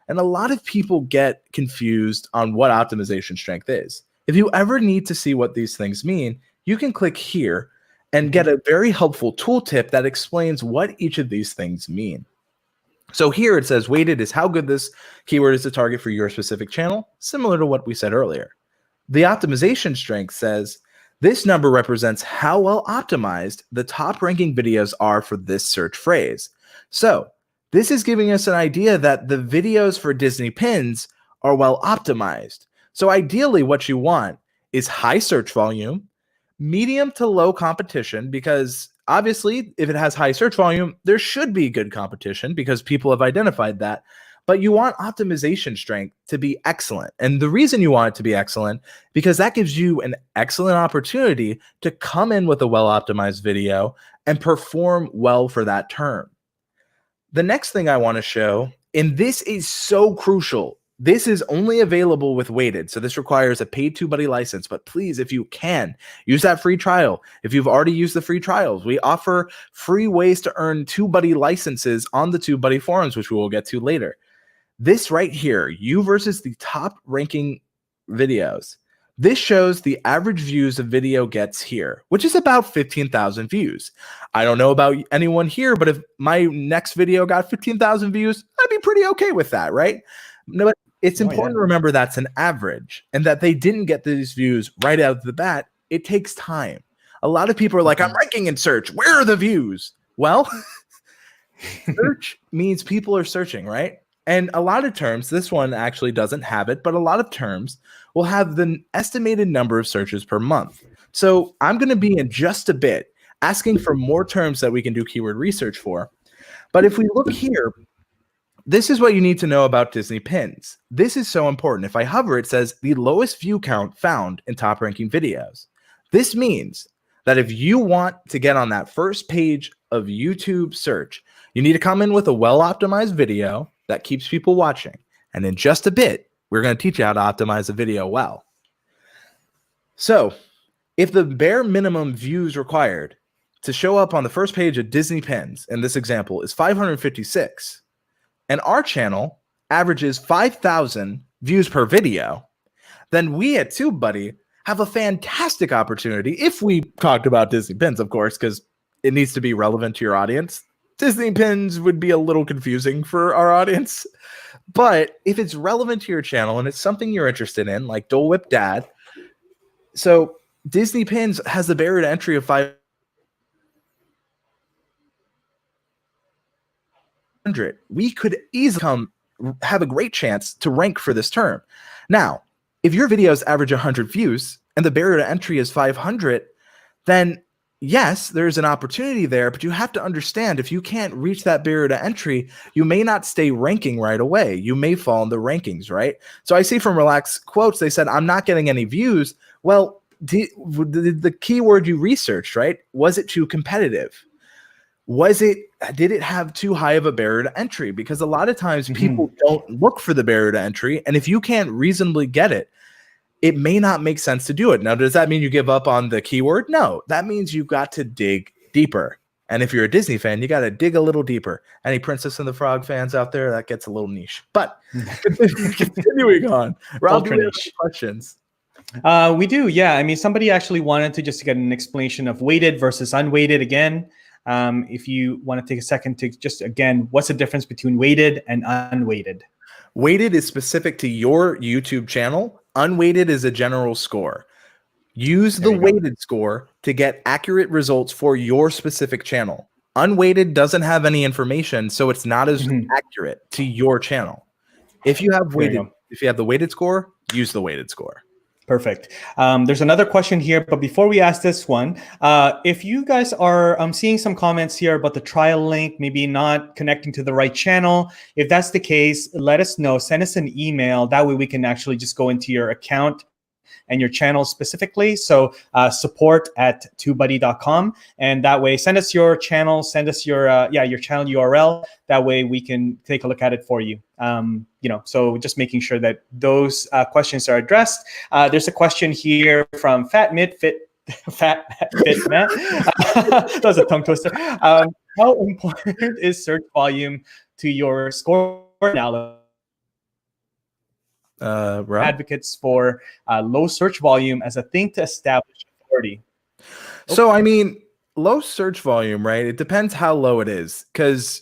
And a lot of people get confused on what optimization strength is. If you ever need to see what these things mean, you can click here and get a very helpful tooltip that explains what each of these things mean. So here it says weighted is how good this keyword is to target for your specific channel, similar to what we said earlier. The optimization strength says this number represents how well optimized the top ranking videos are for this search phrase. So this is giving us an idea that the videos for Disney pins are well optimized. So ideally what you want is high search volume, medium to low competition, because obviously if it has high search volume, there should be good competition because people have identified that. But you want optimization strength to be excellent. And the reason you want it to be excellent, because that gives you an excellent opportunity to come in with a well-optimized video and perform well for that term. The next thing I want to show, and this is so crucial, this is only available with weighted. So this requires a paid TubeBuddy license, but please, if you can, use that free trial. If you've already used the free trials, we offer free ways to earn TubeBuddy licenses on the TubeBuddy forums, which we will get to later. This right here, you versus the top ranking videos. This shows the average views a video gets here, which is about 15,000 views. I don't know about anyone here, but if my next video got 15,000 views, I'd be pretty okay with that, right? No, but it's important to remember that's an average and that they didn't get these views right out of the bat. It takes time. A lot of people are like, I'm ranking in search. Where are the views? Well, search means people are searching, right? And a lot of terms, this one actually doesn't have it, but a lot of terms will have the estimated number of searches per month. So I'm going to be in just a bit asking for more terms that we can do keyword research for. But if we look here, this is what you need to know about Disney pins. This is so important. If I hover, it says the lowest view count found in top ranking videos. This means that if you want to get on that first page of YouTube search, you need to come in with a well-optimized video that keeps people watching. And in just a bit, we're going to teach you how to optimize a video well. So if the bare minimum views required to show up on the first page of Disney pins in this example is 556, and our channel averages 5,000 views per video, then we at TubeBuddy have a fantastic opportunity, if we talked about Disney pins, of course, because it needs to be relevant to your audience. Disney pins would be a little confusing for our audience. But if it's relevant to your channel and it's something you're interested in, like Dole Whip Dad, so Disney pins has the barrier to entry of 500. We could easily have a great chance to rank for this term. Now, if your videos average 100 views and the barrier to entry is 500, then yes, there's an opportunity there, but you have to understand if you can't reach that barrier to entry, you may not stay ranking right away. You may fall in the rankings, right? So I see from Relax Quotes, they said, I'm not getting any views. Well, the keyword you researched, right? Was it too competitive? Did it have too high of a barrier to entry? Because a lot of times people don't look for the barrier to entry. And if you can't reasonably get it, it may not make sense to do it. Now, does that mean you give up on the keyword? No, that means you've got to dig deeper. And if you're a Disney fan, you got to dig a little deeper. Any Princess and the Frog fans out there, that gets a little niche. But continuing on, Rob, do we have any questions? We do, yeah. I mean, somebody actually wanted to just get an explanation of weighted versus unweighted again. If you want to take a second to just, again, what's the difference between weighted and unweighted? Weighted is specific to your YouTube channel. Unweighted is a general score. Use the weighted score to get accurate results for your specific channel. Unweighted doesn't have any information, so it's not as accurate to your channel. If you have There you weighted, go. if you have the weighted score, use the weighted score. Perfect. There's another question here, but before we ask this one, if you guys are seeing some comments here about the trial link, maybe not connecting to the right channel, if that's the case, let us know. Send us an email. That way we can actually just go into your account and your channel specifically. So support@TubeBuddy.com. And that way, send us your channel, send us your channel URL. That way we can take a look at it for you. So just making sure that those questions are addressed. There's a question here from Fat Fit Matt. That was a tongue twister. How important is search volume to your score analysis? Rob? Advocates for low search volume as a thing to establish authority. So, I mean, low search volume, right? It depends how low it is. Because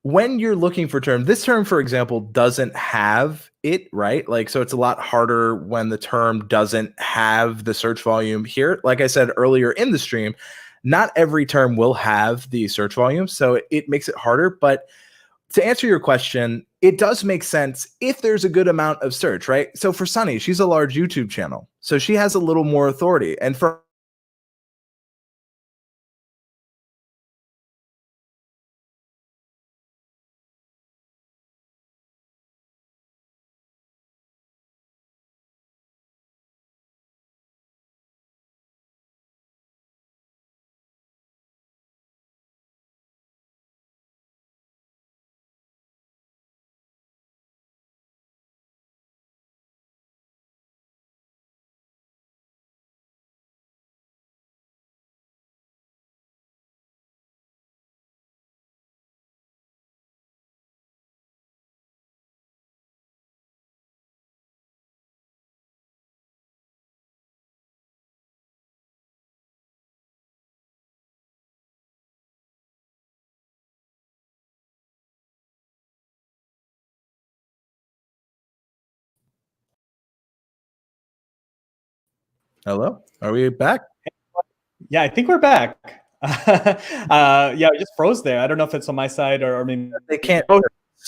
when you're looking for term, this term, for example, doesn't have it, right? Like, so it's a lot harder when the term doesn't have the search volume here. Like I said earlier in the stream, not every term will have the search volume. So it makes it harder. But to answer your question, it does make sense if there's a good amount of search, right? So for Sunny, she's a large YouTube channel, so she has a little more authority. And for hello, are we back? Yeah, I think we're back. It just froze there. I don't know if it's on my side or maybe They can't.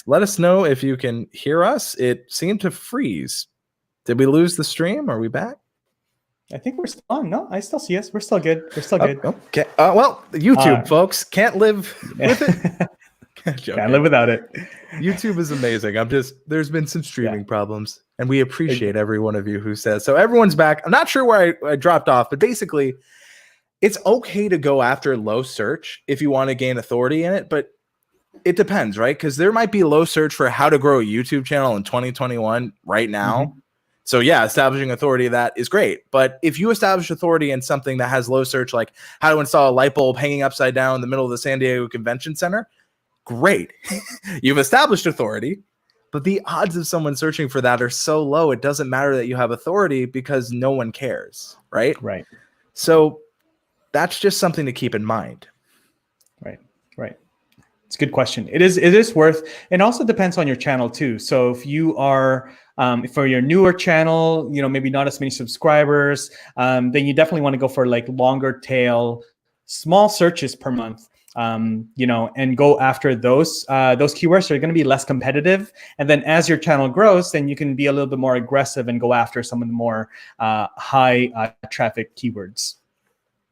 Let us know if you can hear us. It seemed to freeze. Did we lose the stream? Are we back? I think we're still on. No, I still see us. We're still good. We're still good. Okay. Well, YouTube folks can't live with it. Can't live without it. YouTube is amazing. There's been some streaming problems, and we appreciate every one of you who says so. Everyone's back. I'm not sure where I dropped off, but basically, it's okay to go after low search if you want to gain authority in it, but it depends, right? Because there might be low search for how to grow a YouTube channel in 2021 right now. Mm-hmm. So yeah, establishing authority, that is great. But if you establish authority in something that has low search, like how to install a light bulb hanging upside down in the middle of the San Diego Convention Center, great. You've established authority, but the odds of someone searching for that are so low, it doesn't matter that you have authority because no one cares, right? Right. So that's just something to keep in mind. Right. It's a good question. It is worth, and also depends on your channel too. So if you are, for your newer channel, maybe not as many subscribers, then you definitely want to go for like longer tail, small searches per month, and go after those keywords. Are going to be less competitive. And then as your channel grows, then you can be a little bit more aggressive and go after some of the more high traffic keywords.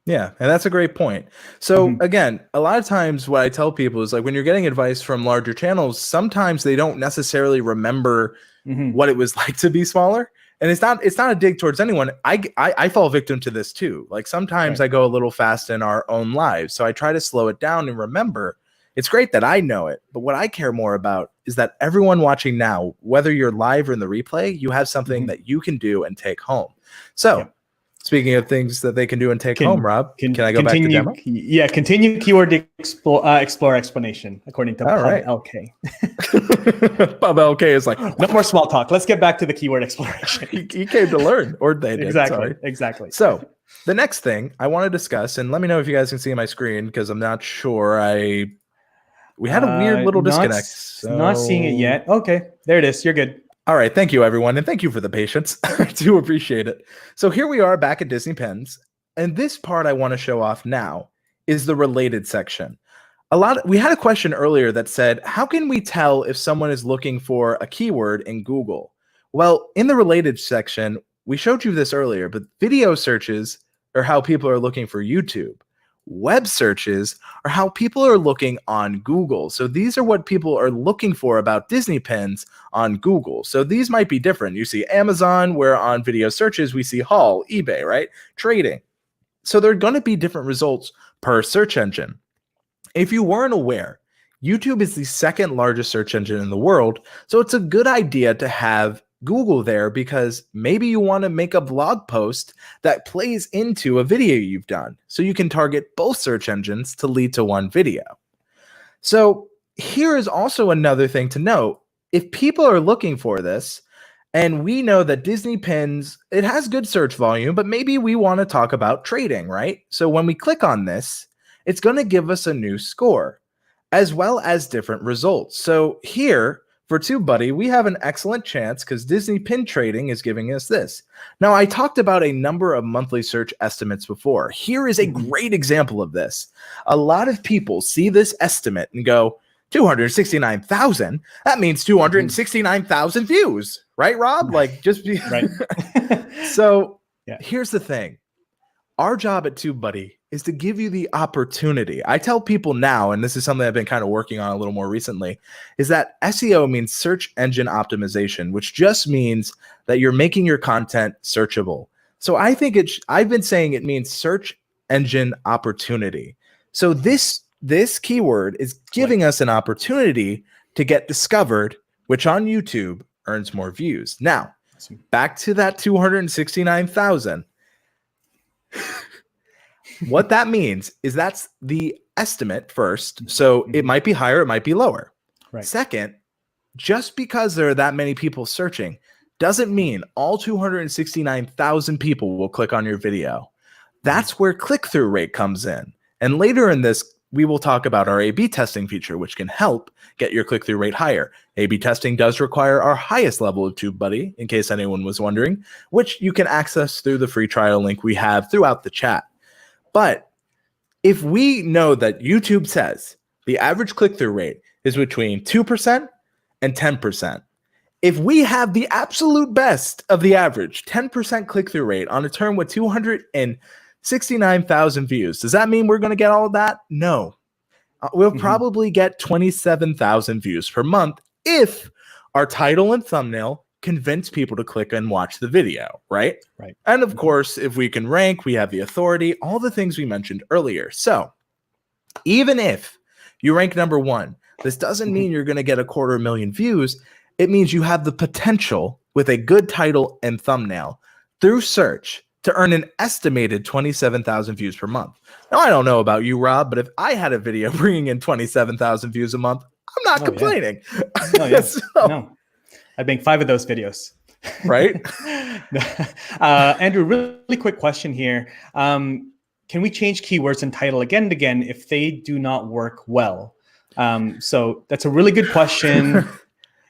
Yeah, and that's a great point. So again, a lot of times what I tell people is like when you're getting advice from larger channels, sometimes they don't necessarily remember what it was like to be smaller. And it's not a dig towards anyone. I fall victim to this too. Like sometimes I go a little fast in our own lives. So I try to slow it down and remember. It's great that I know it, but what I care more about is that everyone watching now, whether you're live or in the replay, you have something that you can do and take home. So speaking of things that they can do and take home, Rob, can I go back to demo? Yeah, continue keyword explore explanation according to PubLK. PubLK is like, no more small talk. Let's get back to the keyword exploration. He came to learn, or they did. Exactly. So the next thing I want to discuss, and let me know if you guys can see my screen because I'm not sure. We had a weird little disconnect. Not seeing it yet. Okay, there it is. You're good. All right, thank you, everyone, and thank you for the patience. I do appreciate it. So here we are back at Disney Pens, and this part I want to show off now is the related section. We had a question earlier that said, how can we tell if someone is looking for a keyword in Google? Well, in the related section, we showed you this earlier, but video searches are how people are looking for YouTube. Web searches are how people are looking on Google. So these are what people are looking for about Disney pins on Google. So these might be different. You see Amazon, where on video searches, we see haul, eBay, right? Trading. So there are going to be different results per search engine. If you weren't aware, YouTube is the second largest search engine in the world, so it's a good idea to have Google there because maybe you want to make a blog post that plays into a video you've done, so you can target both search engines to lead to one video. So here is also another thing to note. If people are looking for this, and we know that Disney Pins, it has good search volume, but maybe we want to talk about trading, right? So when we click on this, it's going to give us a new score, as well as different results. So here, for TubeBuddy, we have an excellent chance because Disney Pin Trading is giving us this. Now, I talked about a number of monthly search estimates before. Here is a great example of this. A lot of people see this estimate and go, 269,000? That means 269,000 views, right, Rob? Like, just be right. So here's the thing. Our job at TubeBuddy is to give you the opportunity. I tell people now, and this is something I've been kind of working on a little more recently, is that SEO means search engine optimization, which just means that you're making your content searchable. So I think I've been saying it means search engine opportunity. So this keyword is giving us an opportunity to get discovered, which on YouTube earns more views. Now, back to that 269,000. What that means is that's the estimate first. So it might be higher, it might be lower. Right. Second, just because there are that many people searching doesn't mean all 269,000 people will click on your video. That's where click-through rate comes in. And later in this, we will talk about our A/B testing feature, which can help get your click-through rate higher. A/B testing does require our highest level of TubeBuddy, in case anyone was wondering, which you can access through the free trial link we have throughout the chat. But if we know that YouTube says the average click-through rate is between 2% and 10%, if we have the absolute best of the average, 10% click-through rate on a term with 269,000 views, does that mean we're going to get all of that? No. We'll probably get 27,000 views per month if our title and thumbnail convince people to click and watch the video, right? Right. And of course, if we can rank, we have the authority, all the things we mentioned earlier. So even if you rank number one, this doesn't mean you're going to get 250,000 views. It means you have the potential with a good title and thumbnail through search to earn an estimated 27,000 views per month. Now, I don't know about you, Rob, but if I had a video bringing in 27,000 views a month, I'm not complaining. Yeah. No. I'd make 5 of those videos. Right? Andrew, really quick question here. Can we change keywords and title again and again if they do not work well? So that's a really good question.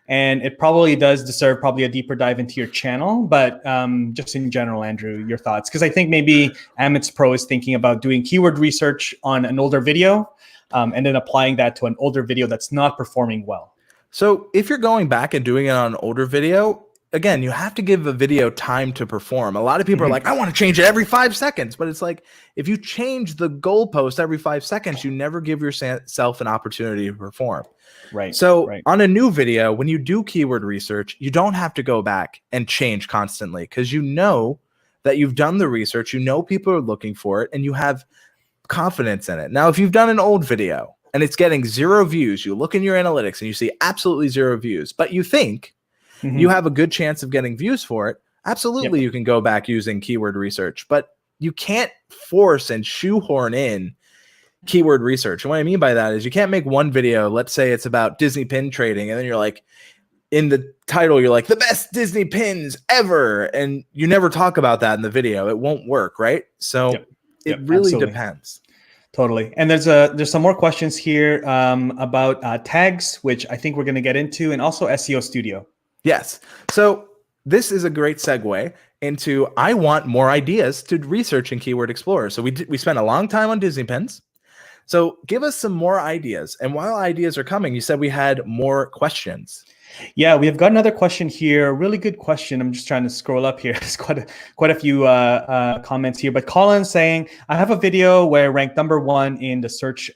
And it probably does deserve a deeper dive into your channel. But just in general, Andrew, your thoughts? Because I think maybe Amit's Pro is thinking about doing keyword research on an older video and then applying that to an older video that's not performing well. So if you're going back and doing it on an older video, again, you have to give a video time to perform. A lot of people are like, I want to change it every 5 seconds. But it's like, if you change the goalpost every 5 seconds, you never give yourself an opportunity to perform. Right. So on a new video, when you do keyword research, you don't have to go back and change constantly because you know that you've done the research, you know people are looking for it, and you have confidence in it. Now, if you've done an old video and it's getting 0 views, you look in your analytics and you see absolutely 0 views, but you think you have a good chance of getting views for it, absolutely you can go back using keyword research, but you can't force and shoehorn in keyword research. And what I mean by that is you can't make one video, let's say it's about Disney pin trading, and then you're like, in the title, you're like, the best Disney pins ever, and you never talk about that in the video. It won't work, right? So it really depends. Totally. And there's some more questions here about tags, which I think we're going to get into, and also SEO Studio. Yes. So this is a great segue into I want more ideas to research in Keyword Explorer. So we spent a long time on Disney pins. So give us some more ideas. And while ideas are coming, you said we had more questions. Yeah, we have got another question here. Really good question. I'm just trying to scroll up here. There's quite a few comments here. But Colin saying, I have a video where I ranked #1 in the search.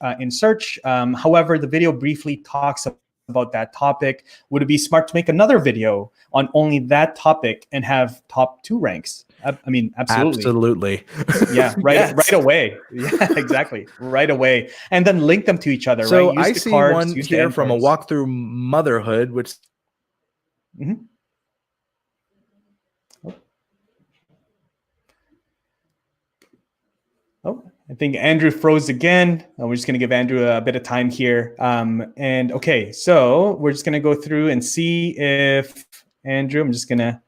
However, the video briefly talks about that topic. Would it be smart to make another video on only that topic and have top 2 ranks? I mean, Absolutely. Yeah, right away. Yeah, exactly. Right away. And then link them to each other, So right? Use I the see cards, one use the here end from a cards. walkthrough motherhood, which Mhm. Oh, I think Andrew froze again. We're just going to give Andrew a bit of time here. And okay, so we're just going to go through and see if Andrew, I'm just going to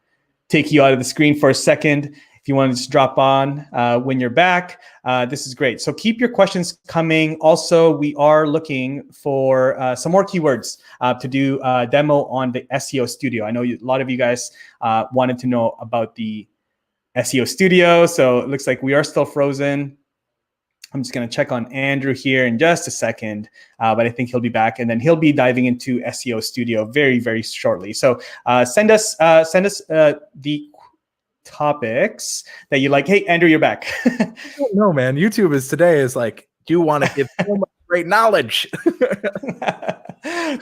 take you out of the screen for a second. If you want to just drop on when you're back, this is great. So keep your questions coming. Also, we are looking for some more keywords to do a demo on the SEO Studio. I know a lot of you guys wanted to know about the SEO Studio. So it looks like we are still frozen. I'm just going to check on Andrew here in just a second, but I think he'll be back, and then he'll be diving into SEO Studio very, very shortly. So send us the topics that you like. Hey, Andrew, you're back. no, man, YouTube is like, do you want to give so much great knowledge?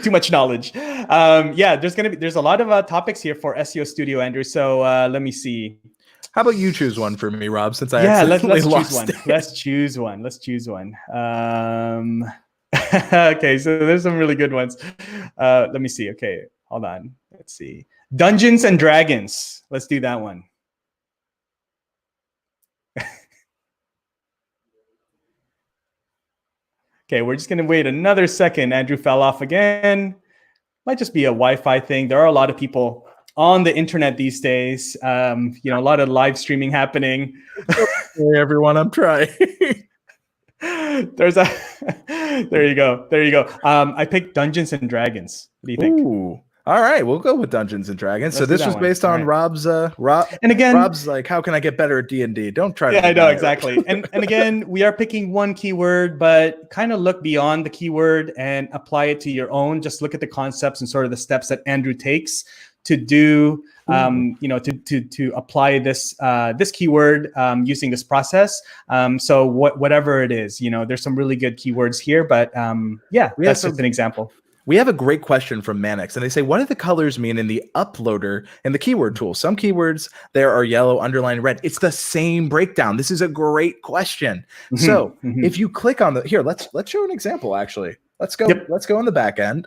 Too much knowledge. Yeah, there's a lot of topics here for SEO Studio, Andrew. So let me see. How about you choose one for me, Rob? Since I let's lost choose one. it. Let's choose one. Okay, so there's some really good ones. Let me see. Okay, hold on. Let's see. Dungeons and Dragons. Let's do that one. Okay, we're just gonna wait another second. Andrew fell off again. Might just be a Wi-Fi thing. There are a lot of people on the internet these days. A lot of live streaming happening. Hey, everyone, I'm trying. There you go. I picked Dungeons and Dragons. What do you think? Ooh. All right, we'll go with Dungeons and Dragons. Let's so this was based on Rob's and again, Rob's like, how can I get better at D&D? Don't try to. Yeah, I know exactly. and again, we are picking one keyword, but kind of look beyond the keyword and apply it to your own. Just look at the concepts and sort of the steps that Andrew takes to do, to apply this keyword using this process. So whatever it is, there's some really good keywords here, but that's just an example. We have a great question from Manix, and they say, what do the colors mean in the uploader and the keyword tool? Some keywords there are yellow, underlined, red. It's the same breakdown. This is a great question. Mm-hmm. So if you click on here, let's show an example. Actually, let's go on the back end.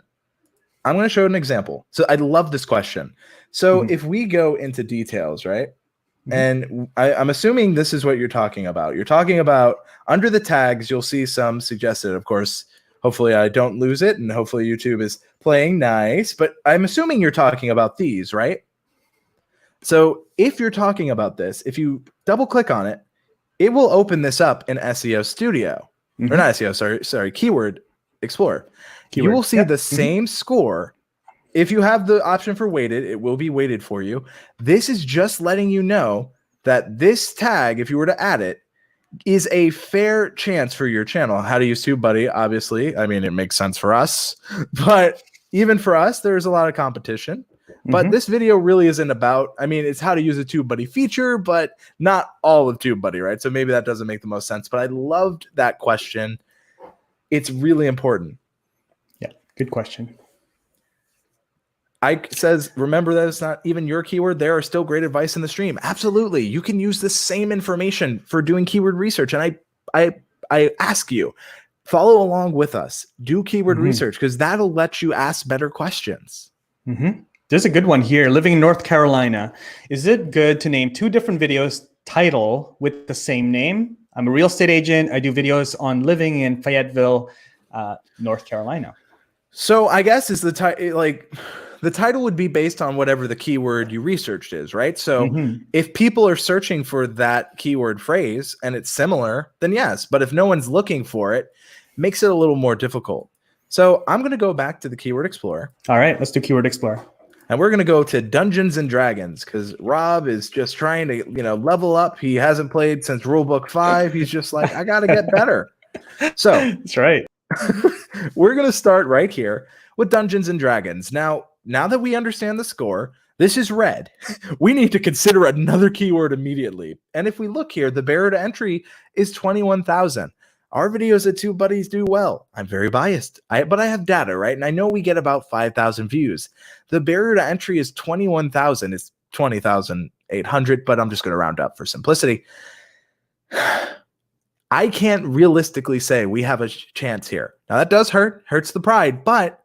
I'm going to show an example. So I love this question. So if we go into details, right? And I'm assuming this is what you're talking about. You're talking about under the tags, you'll see some suggested, of course. Hopefully I don't lose it, and hopefully YouTube is playing nice. But I'm assuming you're talking about these, right? So if you're talking about this, if you double click on it, it will open this up in SEO Studio. Or not SEO, sorry, Keyword Explorer. You will see the same score. If you have the option for weighted, it will be weighted for you. This is just letting you know that this tag, if you were to add it, is a fair chance for your channel. How to use TubeBuddy, obviously. I mean, it makes sense for us. But even for us, there's a lot of competition. But this video really isn't about, I mean, it's how to use a TubeBuddy feature, but not all of TubeBuddy, right? So maybe that doesn't make the most sense. But I loved that question. It's really important. Yeah, good question. Ike says, remember that it's not even your keyword. There are still great advice in the stream. Absolutely. You can use the same information for doing keyword research. And I ask you, follow along with us. Do keyword research, because that'll let you ask better questions. There's a good one here. Living in North Carolina. Is it good to name 2 different videos title with the same name? I'm a real estate agent. I do videos on living in Fayetteville, North Carolina. So I guess is the title, like, the title would be based on whatever the keyword you researched is, right? So if people are searching for that keyword phrase and it's similar, then yes. But if no one's looking for it, makes it a little more difficult. So I'm going to go back to the Keyword Explorer. All right, let's do Keyword Explorer. And we're going to go to Dungeons and Dragons, because Rob is just trying to, level up. He hasn't played since Rulebook 5. He's just like, I got to get better. So That's right. we're going to start right here with Dungeons and Dragons. Now that we understand the score, this is red. We need to consider another keyword immediately. And if we look here, the barrier to entry is 21,000. Our videos at TubeBuddies do well. I'm very biased, but I have data, right? And I know we get about 5,000 views. The barrier to entry is 21,000. It's 20,800, but I'm just going to round up for simplicity. I can't realistically say we have a chance here. Now that does hurts the pride, but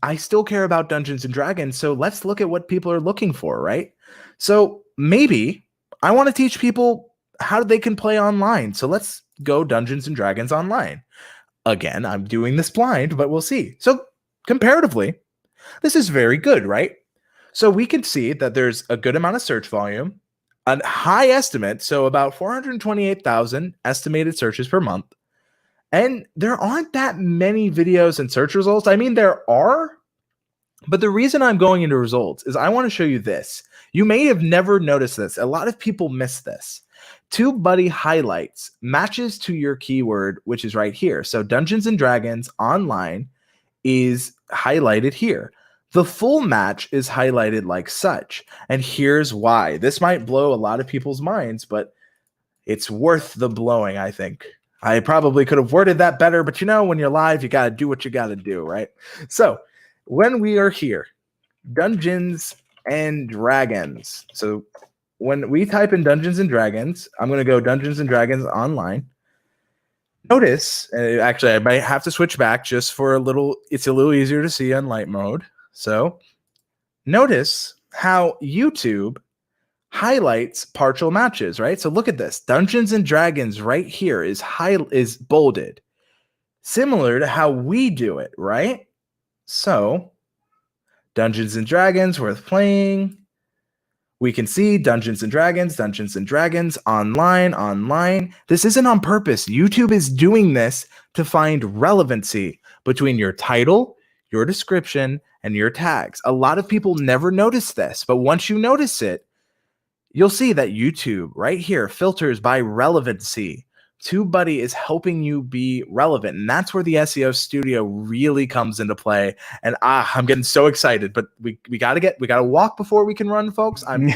I still care about Dungeons and Dragons. So let's look at what people are looking for, right? So maybe I want to teach people how they can play online. So let's go Dungeons and Dragons online. Again, I'm doing this blind, but we'll see. So comparatively, this is very good, right? So we can see that there's a good amount of search volume, a high estimate, so about 428,000 estimated searches per month. And there aren't that many videos and search results. I mean, there are, but the reason I'm going into results is I want to show you this. You may have never noticed this. A lot of people miss this. TubeBuddy highlights matches to your keyword, which is right here. So Dungeons and Dragons online is highlighted here. The full match is highlighted like such. And here's why. This might blow a lot of people's minds, but it's worth the blowing, I think. I probably could have worded that better, but you know, when you're live, you got to do what you got to do, right? So when we are here, Dungeons and Dragons. So when we type in Dungeons and Dragons, I'm going to go Dungeons and Dragons online. Notice, actually, I might have to switch back just for a little, it's a little easier to see on light mode. So notice how YouTube highlights partial matches, right? So look at this. Dungeons and Dragons right here is bolded, similar to how we do it, right? So Dungeons and Dragons worth playing. We can see Dungeons and Dragons online. This isn't on purpose. YouTube is doing this to find relevancy between your title, your description, and your tags. A lot of people never notice this, but once you notice it, you'll see that YouTube right here filters by relevancy. TubeBuddy is helping you be relevant, and that's where the SEO Studio really comes into play. And I'm getting so excited, but we gotta walk before we can run, folks. I'm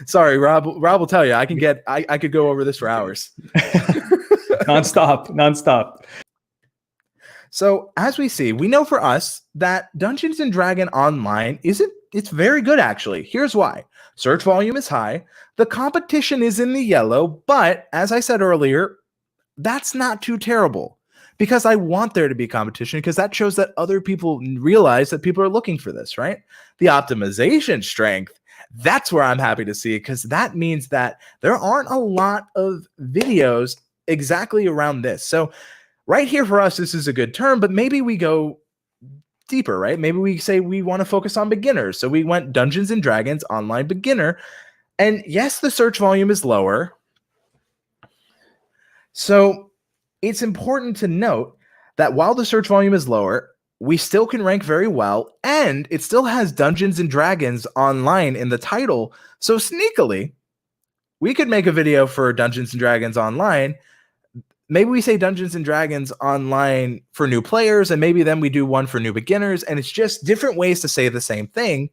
sorry, Rob. Rob will tell you I could go over this for hours, nonstop. So as we see, we know for us that Dungeons and Dragons online it's very good actually. Here's why. Search volume is high. The competition is in the yellow, but as I said earlier, that's not too terrible because I want there to be competition because that shows that other people realize that people are looking for this, right? The optimization strength, that's where I'm happy to see it because that means that there aren't a lot of videos exactly around this. So right here for us, this is a good term, but maybe we go deeper, right? Maybe we say we want to focus on beginners. So we went Dungeons and Dragons online beginner. And yes, the search volume is lower. So it's important to note that while the search volume is lower, we still can rank very well. And it still has Dungeons and Dragons online in the title. So sneakily, we could make a video for Dungeons and Dragons online. Maybe we say Dungeons and Dragons online for new players, and maybe then we do one for new beginners, and it's just different ways to say the same thing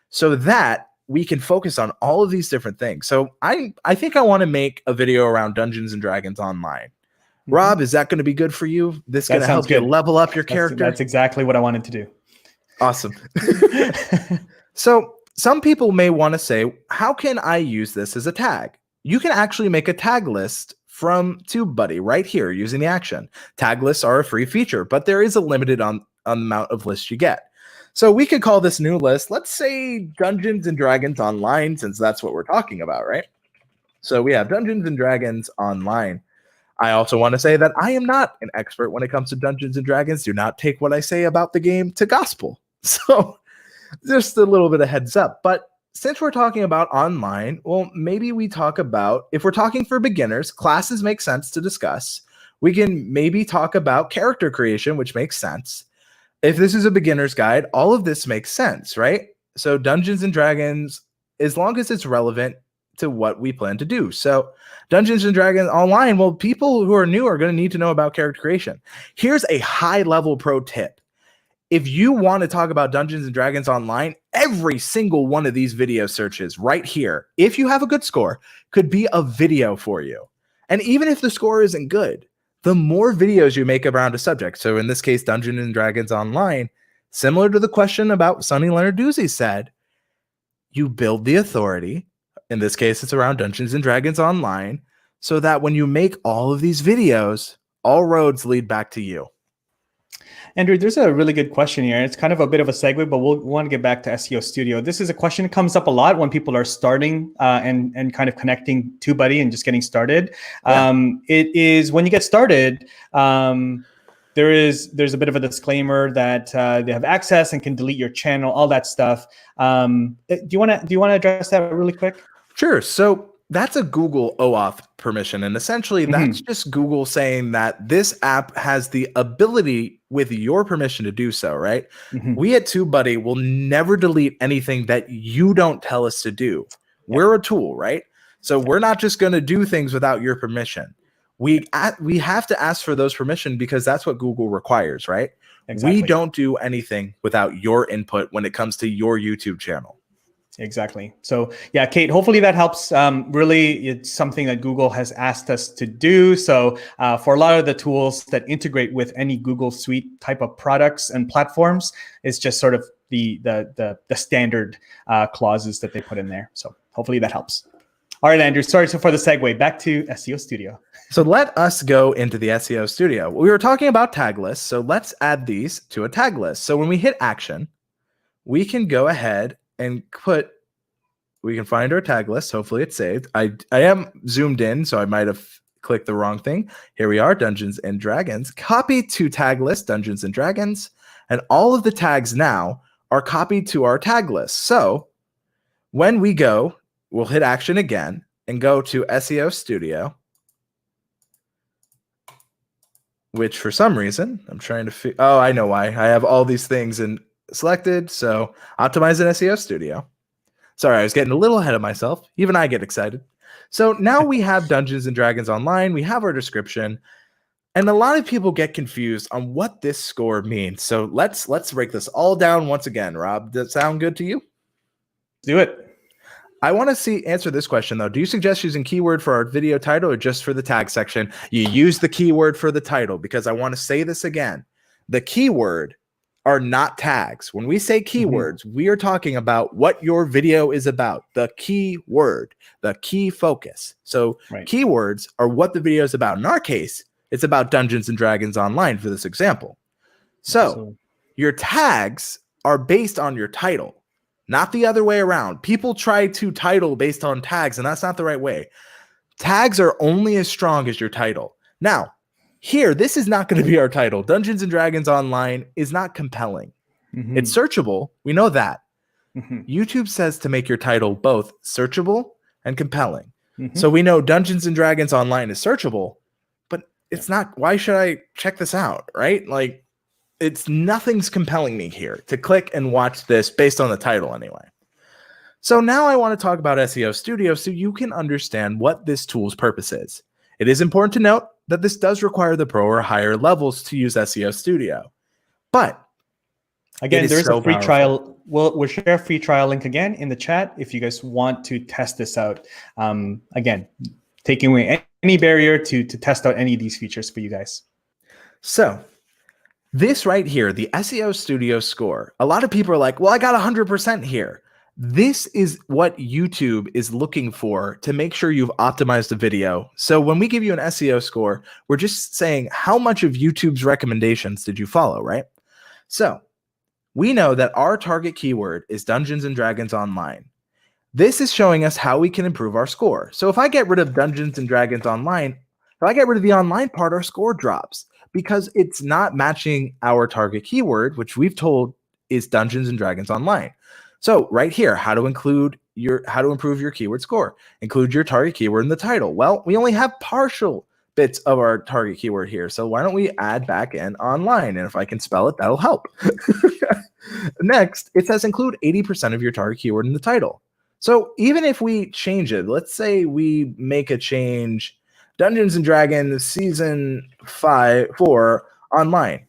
so that we can focus on all of these different things. So I think I want to make a video around Dungeons and Dragons online. Mm-hmm. Rob, is that going to be good for you? This going to help you level up your character? That's exactly what I wanted to do. Awesome. So some people may want to say, how can I use this as a tag? You can actually make a tag list from TubeBuddy right here using the action. Tag lists are a free feature, but there is a limited on amount of lists you get. So we could call this new list, let's say Dungeons and Dragons Online, since that's what we're talking about, right? So we have Dungeons and Dragons Online. I also want to say that I am not an expert when it comes to Dungeons and Dragons. Do not take what I say about the game to gospel. So just a little bit of heads up. But since we're talking about online, well, maybe we talk about, if we're talking for beginners, classes make sense to discuss. We can maybe talk about character creation, which makes sense. If this is a beginner's guide, all of this makes sense, right? So Dungeons and Dragons, as long as it's relevant, to what we plan to do. So Dungeons and Dragons Online, well, people who are new are going to need to know about character creation. Here's a high level pro tip. If you want to talk about Dungeons and Dragons Online, every single one of these video searches right here, if you have a good score, could be a video for you. And even if the score isn't good, the more videos you make around a subject, so in this case, Dungeons and Dragons Online, similar to the question about Sonny Leonarduzzi said, you build the authority. In this case, it's around Dungeons and Dragons Online, so that when you make all of these videos, all roads lead back to you. Andrew, there's a really good question here. It's kind of a bit of a segue, but we'll want to get back to SEO Studio. This is a question that comes up a lot when people are starting and kind of connecting TubeBuddy and just getting started. Yeah. It is when you get started, there's a bit of a disclaimer that they have access and can delete your channel, all that stuff. Do you want to address that really quick? Sure. So that's a Google OAuth permission. And essentially that's just Google saying that this app has the ability with your permission to do so, right? We at TubeBuddy will never delete anything that you don't tell us to do. We're a tool, right? So we're not just going to do things without your permission. We have to ask for those permission because that's what Google requires, right? Exactly. We don't do anything without your input when it comes to your YouTube channel. Exactly. So yeah, Kate, hopefully that helps. Really, it's something that Google has asked us to do. So for a lot of the tools that integrate with any Google Suite type of products and platforms, it's just sort of the standard clauses that they put in there. So hopefully that helps. All right, Andrew, sorry for the segue. Back to SEO Studio. So let us go into the SEO Studio. We were talking about tag lists, so let's add these to a tag list. So when we hit action, we can go ahead and we can find our tag list. Hopefully it's saved. I am zoomed in, so I might have clicked the wrong thing. Here we are, Dungeons and Dragons. Copy to tag list, Dungeons and Dragons. And all of the tags now are copied to our tag list. So when we go, we'll hit action again and go to SEO Studio, which for some reason, I'm trying to oh, I know why. I have all these things selected. So optimize in SEO Studio. Sorry, I was getting a little ahead of myself. Even I get excited. So now we have Dungeons and Dragons Online. We have our description. And a lot of people get confused on what this score means. So let's break this all down once again. Rob, does that sound good to you? Do it. I want to answer this question, though. Do you suggest using keyword for our video title or just for the tag section? You use the keyword for the title because I want to say this again. The keyword are not tags. When we say keywords, we are talking about what your video is about, the key word, the key focus. So keywords are what the video is about. In our case, it's about Dungeons and Dragons Online for this example. So your tags are based on your title, not the other way around. People try to title based on tags, and that's not the right way. Tags are only as strong as your title. Now, here, this is not going to be our title. Dungeons and Dragons Online is not compelling. It's searchable. We know that. YouTube says to make your title both searchable and compelling. So we know Dungeons and Dragons Online is searchable, but it's not. Why should I check this out, right? Like, nothing's compelling me here to click and watch this based on the title anyway. So now I want to talk about SEO Studio so you can understand what this tool's purpose is. It is important to note that this does require the pro or higher levels to use SEO Studio. But again, there's a free trial. We'll share a free trial link again in the chat if you guys want to test this out. Again, taking away any barrier to test out any of these features for you guys. So this right here, the SEO Studio score, a lot of people are like, well, I got 100% here. This is what YouTube is looking for to make sure you've optimized the video. So when we give you an SEO score, we're just saying how much of YouTube's recommendations did you follow, right? So we know that our target keyword is Dungeons and Dragons Online. This is showing us how we can improve our score. So if I get rid of Dungeons and Dragons Online, if I get rid of the online part, our score drops because it's not matching our target keyword, which we've told is Dungeons and Dragons Online. So right here, how to improve your keyword score. Include your target keyword in the title. Well, we only have partial bits of our target keyword here. So why don't we add back in online? And if I can spell it, that'll help. Next, it says include 80% of your target keyword in the title. So even if we change it, let's say we make a change, Dungeons and Dragons season 4 online.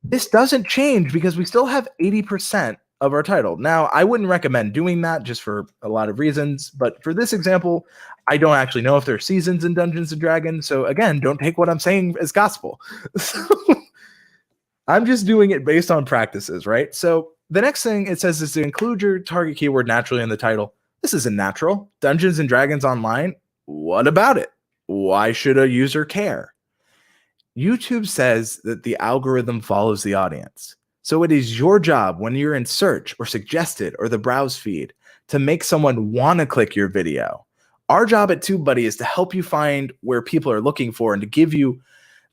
This doesn't change because we still have 80% of our title. Now, I wouldn't recommend doing that just for a lot of reasons, but for this example, I don't actually know if there are seasons in Dungeons and Dragons. So again, don't take what I'm saying as gospel. So I'm just doing it based on practices, right? So the next thing it says is to include your target keyword naturally in the title. This isn't natural. Dungeons and Dragons Online, what about it? Why should a user care? YouTube says that the algorithm follows the audience. So it is your job when you're in search or suggested or the browse feed to make someone want to click your video. Our job at TubeBuddy is to help you find where people are looking for and to give you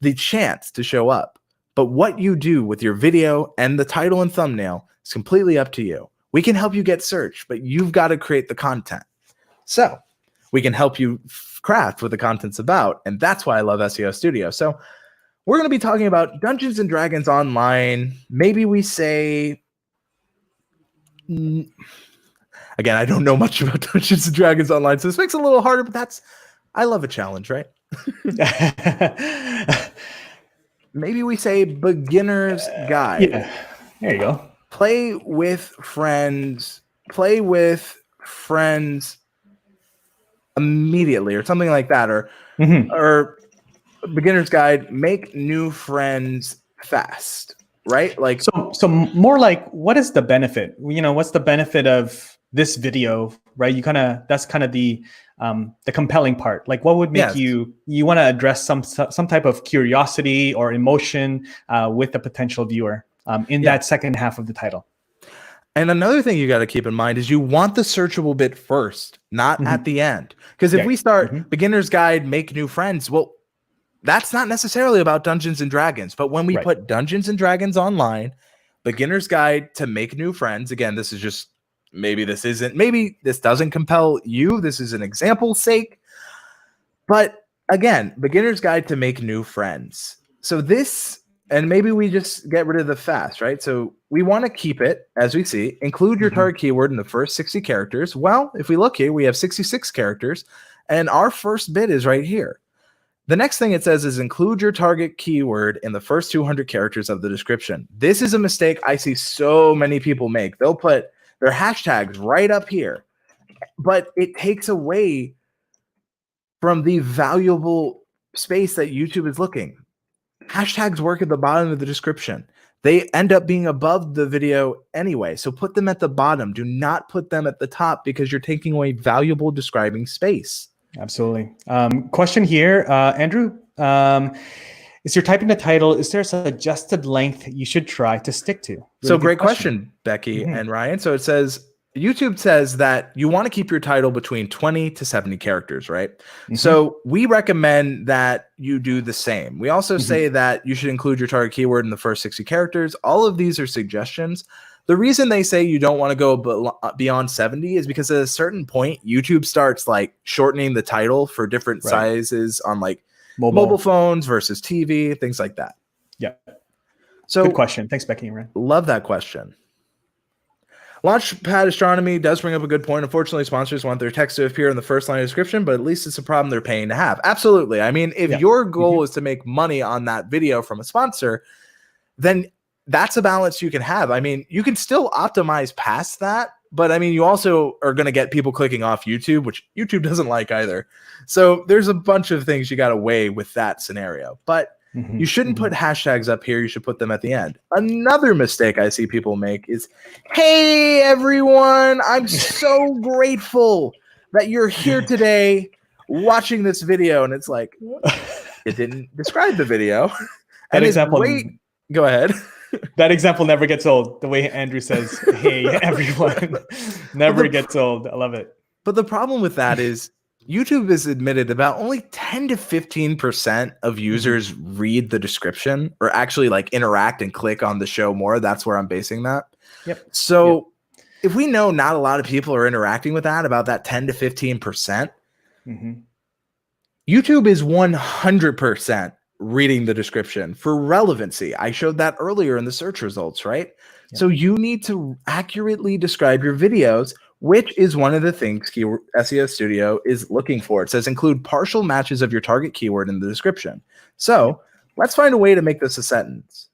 the chance to show up. But what you do with your video and the title and thumbnail is completely up to you. We can help you get search, but you've got to create the content. So we can help you craft what the content's about. And that's why I love SEO Studio. So we're going to be talking about Dungeons and Dragons Online. Maybe we say, again, I don't know much about Dungeons and Dragons Online, so this makes it a little harder, but I love a challenge, right? Maybe we say beginner's guide. Yeah, there you go. Play with friends immediately, or something like that, or beginner's guide, make new friends fast, right? Like, so more like, what is the benefit? What's the benefit of this video, right? That's kind of the compelling part. Like, what would make you want to address some type of curiosity or emotion with a potential viewer in that second half of the title. And another thing you got to keep in mind is you want the searchable bit first, not at the end. Because if we start beginner's guide, make new friends, well, that's not necessarily about Dungeons and Dragons. But when we put Dungeons and Dragons Online, beginner's guide to make new friends, again, this is just, maybe this doesn't compel you. This is an example's sake. But again, beginner's guide to make new friends. So this, and maybe we just get rid of the fast, right? So we want to keep it, as we see, include your target keyword in the first 60 characters. Well, if we look here, we have 66 characters, and our first bit is right here. The next thing it says is include your target keyword in the first 200 characters of the description. This is a mistake I see so many people make. They'll put their hashtags right up here, but it takes away from the valuable space that YouTube is looking. Hashtags work at the bottom of the description. They end up being above the video anyway, so put them at the bottom. Do not put them at the top because you're taking away valuable describing space. Absolutely. Question here, Andrew. Is you're typing the title, is there a suggested length you should try to stick to? Really so great question, Becky and Ryan. So it says, YouTube says that you want to keep your title between 20 to 70 characters, right? So we recommend that you do the same. We also say that you should include your target keyword in the first 60 characters. All of these are suggestions. The reason they say you don't want to go beyond 70 is because at a certain point, YouTube starts like shortening the title for different sizes on like mobile phones versus TV, things like that. Yeah. So good question. Thanks, Becky and Ryan. Love that question. Launchpad Astronomy does bring up a good point. Unfortunately, sponsors want their text to appear in the first line of description, but at least it's a problem they're paying to have. Absolutely. I mean, if your goal is to make money on that video from a sponsor, then that's a balance you can have. I mean, you can still optimize past that, but I mean, you also are going to get people clicking off YouTube, which YouTube doesn't like either. So there's a bunch of things you got to weigh with that scenario, but you shouldn't put hashtags up here. You should put them at the end. Another mistake I see people make is, hey, everyone, I'm so grateful that you're here today watching this video. And it's like, it didn't describe the video. That example. Go ahead. That example never gets old. The way Andrew says, hey, everyone, never gets old. I love it. But the problem with that is YouTube has admitted about only 10 to 15% of users read the description or actually like interact and click on the show more. That's where I'm basing that. So if we know not a lot of people are interacting with that, about that 10 to 15%, YouTube is 100% reading the description for relevancy. I showed that earlier in the search results, right? So you need to accurately describe your videos which is one of the things Keyword SEO Studio is looking for. It says include partial matches of your target keyword in the description. So let's find a way to make this a sentence.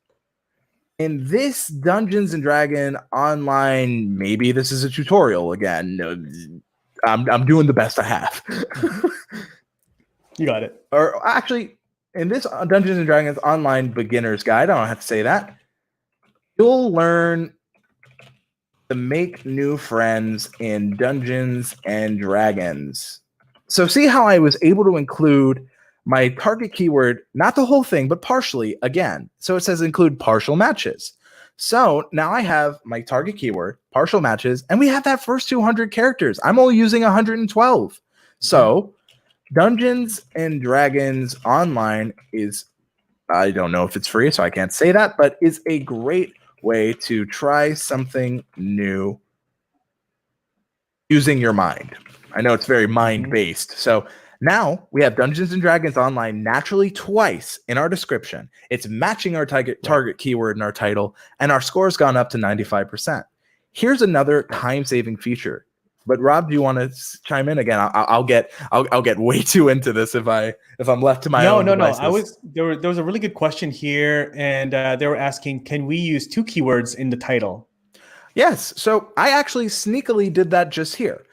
In this Dungeons and Dragon online, maybe this is a tutorial again. I'm doing the best I have. You got it. Or actually, in this Dungeons and Dragons online beginner's guide, I don't have to say that. You'll learn to make new friends in Dungeons and Dragons. So see how I was able to include my target keyword, not the whole thing, but partially again. So it says include partial matches. So now I have my target keyword, partial matches, and we have that first 200 characters. I'm only using 112. So Dungeons and Dragons Online is, I don't know if it's free, so I can't say that, but is a great way to try something new using your mind. I know it's very mind-based. So now we have Dungeons and Dragons Online naturally twice in our description. It's matching our target keyword in our title, and our score's gone up to 95%. Here's another time-saving feature. But Rob, do you want to chime in again? I'll get way too into this if I'm left to my own devices. There was a really good question here, and they were asking, can we use 2 keywords in the title? Yes. So I actually sneakily did that just here.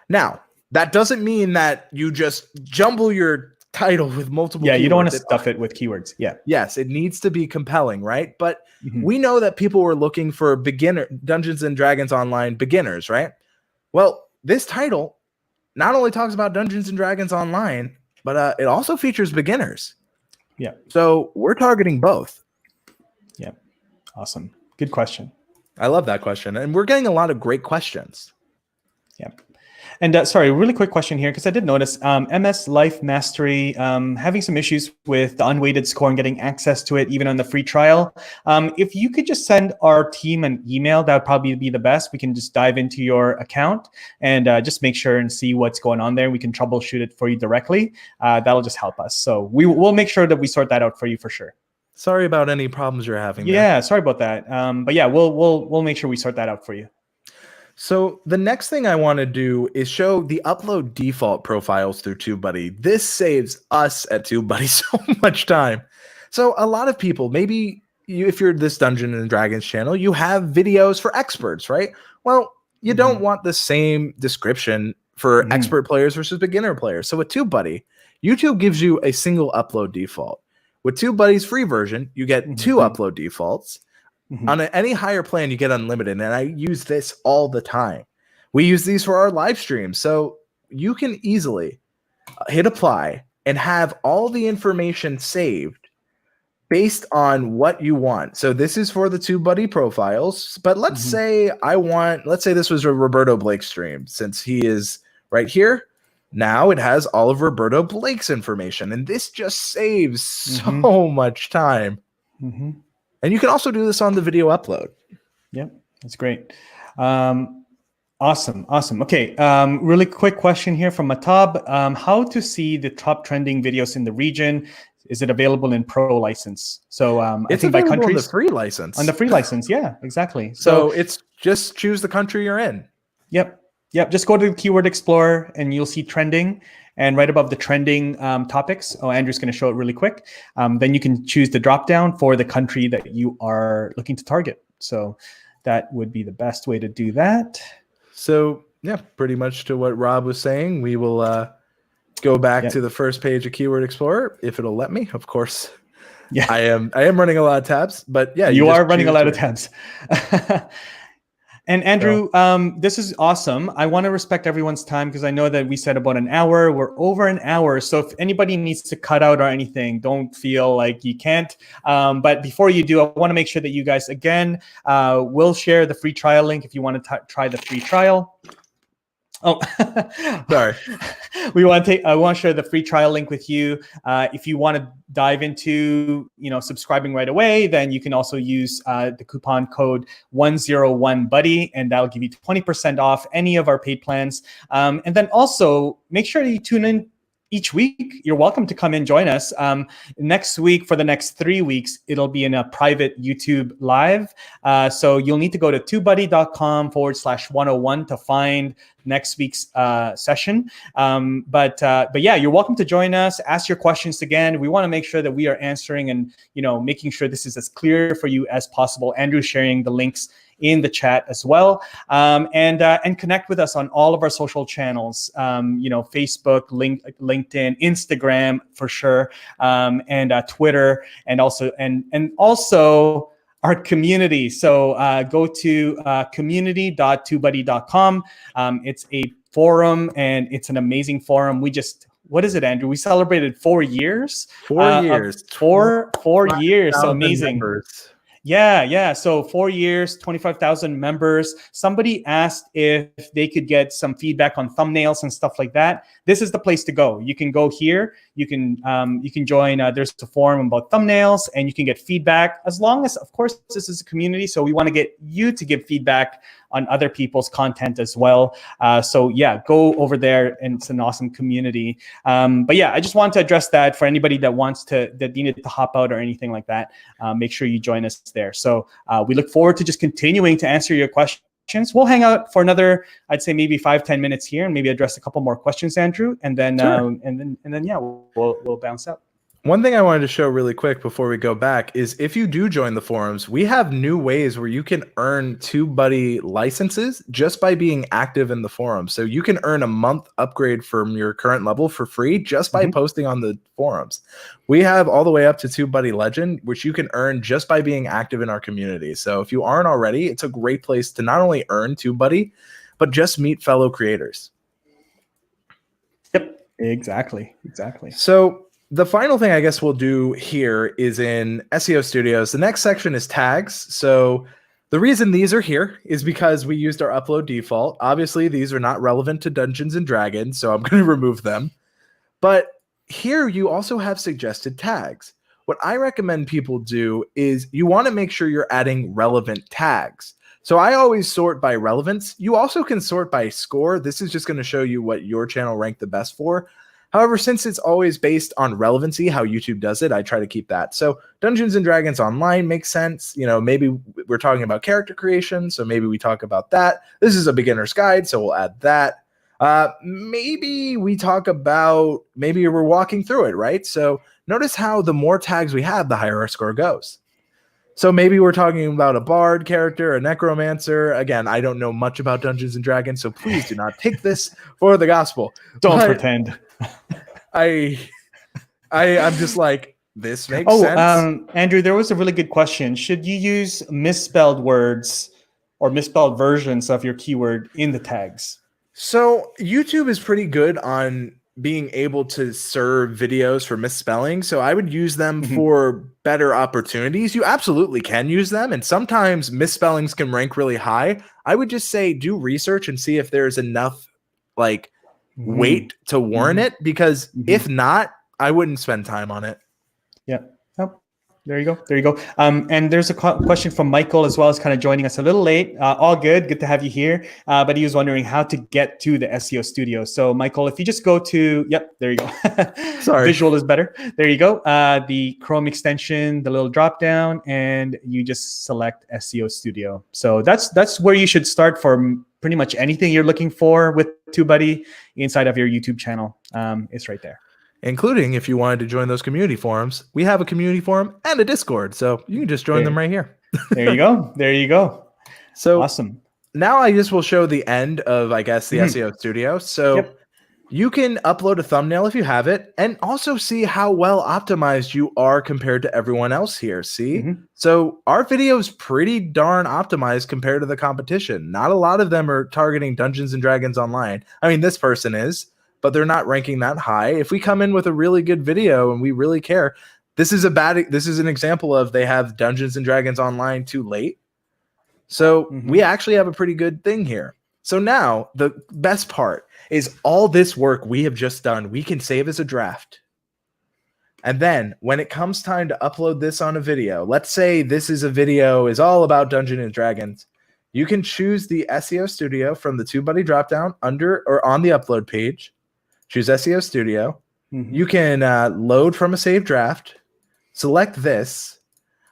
Now that doesn't mean that you just jumble your title with multiple. Yeah, keywords. You don't want to stuff it with keywords. Yeah. Yes, it needs to be compelling, right? But we know that people were looking for Dungeons and Dragons Online beginners, right? Well, this title not only talks about Dungeons and Dragons Online, but it also features beginners. Yeah. So we're targeting both. Yeah. Awesome. Good question. I love that question. And we're getting a lot of great questions. Yeah. And sorry, really quick question here, because I did notice MS Life Mastery having some issues with the unweighted score and getting access to it, even on the free trial. If you could just send our team an email, that would probably be the best. We can just dive into your account and just make sure and see what's going on there. We can troubleshoot it for you directly. That'll just help us. So we'll make sure that we sort that out for you for sure. Sorry about any problems you're having. Yeah, sorry about that. But yeah, we'll make sure we sort that out for you. So the next thing I want to do is show the upload default profiles through TubeBuddy. This saves us at TubeBuddy so much time. So a lot of people, maybe if you're this Dungeons and Dragons channel, you have videos for experts, right? Well, you don't want the same description for expert players versus beginner players. So with TubeBuddy, YouTube gives you a single upload default. With TubeBuddy's free version, you get 2 upload defaults. On any higher plan, you get unlimited, and I use this all the time. We use these for our live streams, so you can easily hit apply and have all the information saved based on what you want. So this is for the TubeBuddy profiles, but let's say this was a Roberto Blake stream, since he is right here. Now it has all of Roberto Blake's information, and this just saves so much time. And you can also do this on the video upload. Yep, that's great. Awesome. Okay, really quick question here from Matab. How to see the top trending videos in the region? Is it available in pro license? So I think by countries. On the free license. On the free license, yeah, exactly. So it's just choose the country you're in. Yep. Just go to the Keyword Explorer and you'll see trending. And right above the trending topics, Andrew's going to show it really quick. Then you can choose the drop down for the country that you are looking to target. So that would be the best way to do that. So yeah, pretty much to what Rob was saying, we will go back to the first page of Keyword Explorer if it'll let me, of course. Yeah, I am running a lot of tabs, but yeah, you are running a lot of tabs. And Andrew, this is awesome. I want to respect everyone's time because I know that we said about an hour. We're over an hour. So if anybody needs to cut out or anything, don't feel like you can't. But before you do, I want to make sure that you guys, again, will share the free trial link if you want to try the free trial. Oh, sorry. I want to share the free trial link with you. If you want to dive into, subscribing right away, then you can also use the coupon code 101buddy, and that'll give you 20% off any of our paid plans. And then also make sure that you tune in each week, you're welcome to come and join us. Next week, for the next 3 weeks, it'll be in a private YouTube live. So you'll need to go to tubebuddy.com/101 to find next week's session. But yeah, you're welcome to join us. Ask your questions again. We want to make sure that we are answering and making sure this is as clear for you as possible. Andrew's sharing the links in the chat as well, and connect with us on all of our social channels. Facebook, LinkedIn, Instagram for sure, and Twitter, and also our community. So go to community.tubebuddy.com. It's a forum, and it's an amazing forum. What is it, Andrew? We celebrated 4 years. 4 years. 4 years. So amazing. Members. Yeah. So 4 years, 25,000 members. Somebody asked if they could get some feedback on thumbnails and stuff like that. This is the place to go. You can go here. You can join. There's a forum about thumbnails, and you can get feedback. As long as, of course, this is a community, so we want to get you to give feedback on other people's content as well. So yeah, go over there, and it's an awesome community. But yeah, I just want to address that for anybody that needed to hop out or anything like that. Make sure you join us there. So we look forward to just continuing to answer your questions. We'll hang out for another, I'd say maybe 5-10 minutes here, and maybe address a couple more questions, Andrew, and then Sure. and then yeah, we'll bounce out. One thing I wanted to show really quick before we go back is if you do join the forums, we have new ways where you can earn TubeBuddy licenses just by being active in the forum. So you can earn a month upgrade from your current level for free just by posting on the forums. We have all the way up to TubeBuddy Legend, which you can earn just by being active in our community. So if you aren't already, it's a great place to not only earn TubeBuddy, but just meet fellow creators. Yep, exactly. So the final thing I guess we'll do here is in SEO Studios. The next section is tags. So the reason these are here is because we used our upload default. Obviously, these are not relevant to Dungeons and Dragons, so I'm going to remove them. But here you also have suggested tags. What I recommend people do is you want to make sure you're adding relevant tags. So I always sort by relevance. You also can sort by score. This is just going to show you what your channel ranked the best for. However, since it's always based on relevancy, how YouTube does it, I try to keep that. So Dungeons and Dragons Online makes sense. Maybe we're talking about character creation, so maybe we talk about that. This is a beginner's guide, so we'll add that. Maybe we talk about, maybe we're walking through it, right? So notice how the more tags we have, the higher our score goes. So maybe we're talking about a bard character, a necromancer. Again, I don't know much about Dungeons and Dragons, so please do not take this for the gospel. Don't pretend. I'm just like, this makes sense. Andrew, there was a really good question. Should you use misspelled words or misspelled versions of your keyword in the tags? So YouTube is pretty good on being able to serve videos for misspelling. So I would use them for better opportunities. You absolutely can use them. And sometimes misspellings can rank really high. I would just say do research and see if there's enough weight to warrant it. Because if not, I wouldn't spend time on it. Yeah. Oh, there you go. And there's a question from Michael as well, as kind of joining us a little late. All good to have you here. But he was wondering how to get to the SEO Studio. So Michael, if you just go to, there you go. Sorry. Visual is better. There you go. The Chrome extension, the little drop down, and you just select SEO Studio. So that's where you should start for pretty much anything you're looking for with TubeBuddy inside of your YouTube channel. It's right there. Including if you wanted to join those community forums. We have a community forum and a Discord, so you can just join them right here. There you go. So awesome. Now I just will show the end of, I guess, the SEO Studio. So you can upload a thumbnail if you have it, and also see how well optimized you are compared to everyone else here. See? So our video is pretty darn optimized compared to the competition. Not a lot of them are targeting Dungeons and Dragons Online. I mean, this person is, but they're not ranking that high. If we come in with a really good video and we really care, this is an example of they have Dungeons and Dragons Online too late. So we actually have a pretty good thing here. So now the best part is all this work we have just done, we can save as a draft. And then when it comes time to upload this on a video, let's say this is a video is all about Dungeons and Dragons. You can choose the SEO Studio from the TubeBuddy dropdown under or on the upload page. Choose SEO Studio. You can load from a saved draft, select this,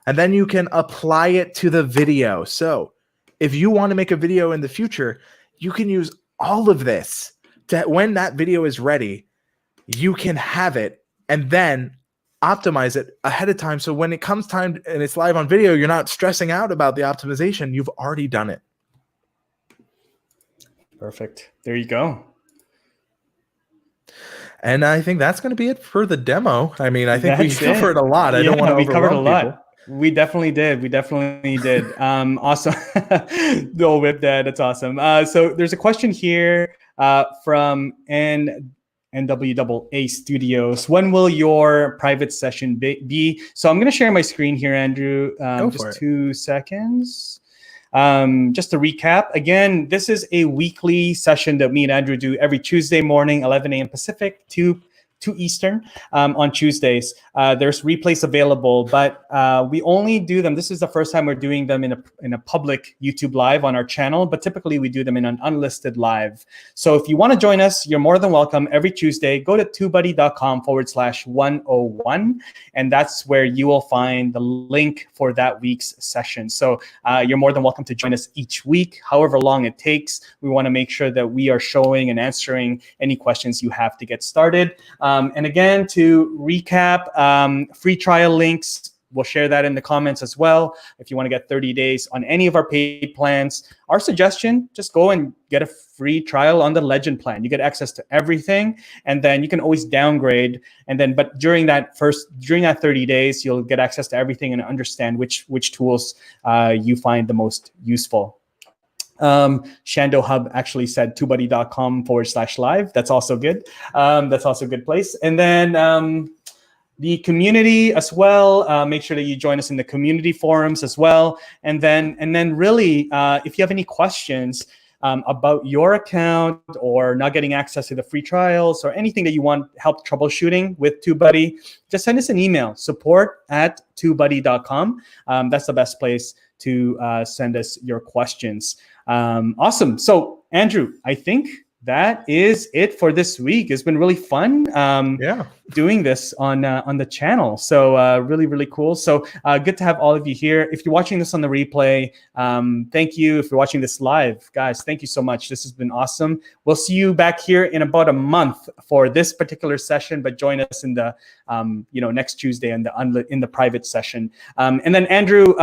and then you can apply it to the video. So if you want to make a video in the future, you can use all of this to, when that video is ready, you can have it and then optimize it ahead of time. So when it comes time and it's live on video, you're not stressing out about the optimization. You've already done it. Perfect. There you go. And I think that's going to be it for the demo. I mean, I think we That's covered it. a lot. I don't want to we covered a overwhelm lot. people. We definitely did. We definitely did. Awesome. No whip that. That's awesome. So there's a question here from NWAA Studios. When will your private session be? So I'm going to share my screen here, Andrew. Just 2 seconds. Just to recap, again, this is a weekly session that me and Andrew do every Tuesday morning, 11 a.m. Pacific, 2 Eastern on Tuesdays. There's replays available, but we only do them. This is the first time we're doing them in a public YouTube live on our channel, but typically we do them in an unlisted live. So if you want to join us, you're more than welcome every Tuesday. Go to TubeBuddy.com/101, and that's where you will find the link for that week's session. So you're more than welcome to join us each week, however long it takes. We want to make sure that we are showing and answering any questions you have to get started. And again, to recap, free trial links, we'll share that in the comments as well. If you want to get 30 days on any of our paid plans, our suggestion, just go and get a free trial on the Legend plan. You get access to everything, and then you can always downgrade. And then, but during that 30 days, you'll get access to everything and understand which tools you find the most useful. Shando Hub actually said TubeBuddy.com/live. That's also good. That's also a good place. And then the community as well. Make sure that you join us in the community forums as well. And then really, if you have any questions about your account or not getting access to the free trials or anything that you want help troubleshooting with TubeBuddy, just send us an email, support@tubebuddy.com. That's the best place to send us your questions. Awesome. So, Andrew, I think that is it for this week. It's been really fun doing this on the channel. So really, really cool. So good to have all of you here. If you're watching this on the replay, thank you. If you're watching this live, guys, thank you so much. This has been awesome. We'll see you back here in about a month for this particular session, but join us in the next Tuesday in the private session. And then Andrew,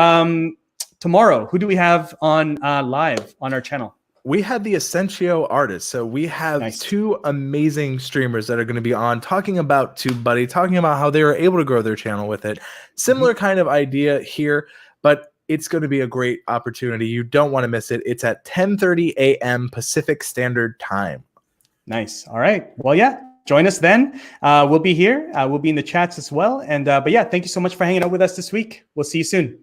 tomorrow, who do we have on live on our channel? We have the Essentio artists. So we have two amazing streamers that are going to be on talking about TubeBuddy, talking about how they were able to grow their channel with it. Similar kind of idea here, but it's going to be a great opportunity. You don't want to miss it. It's at 10:30 a.m. Pacific Standard Time. Nice. All right. Well, yeah. Join us then. We'll be here. We'll be in the chats as well. And but yeah, thank you so much for hanging out with us this week. We'll see you soon.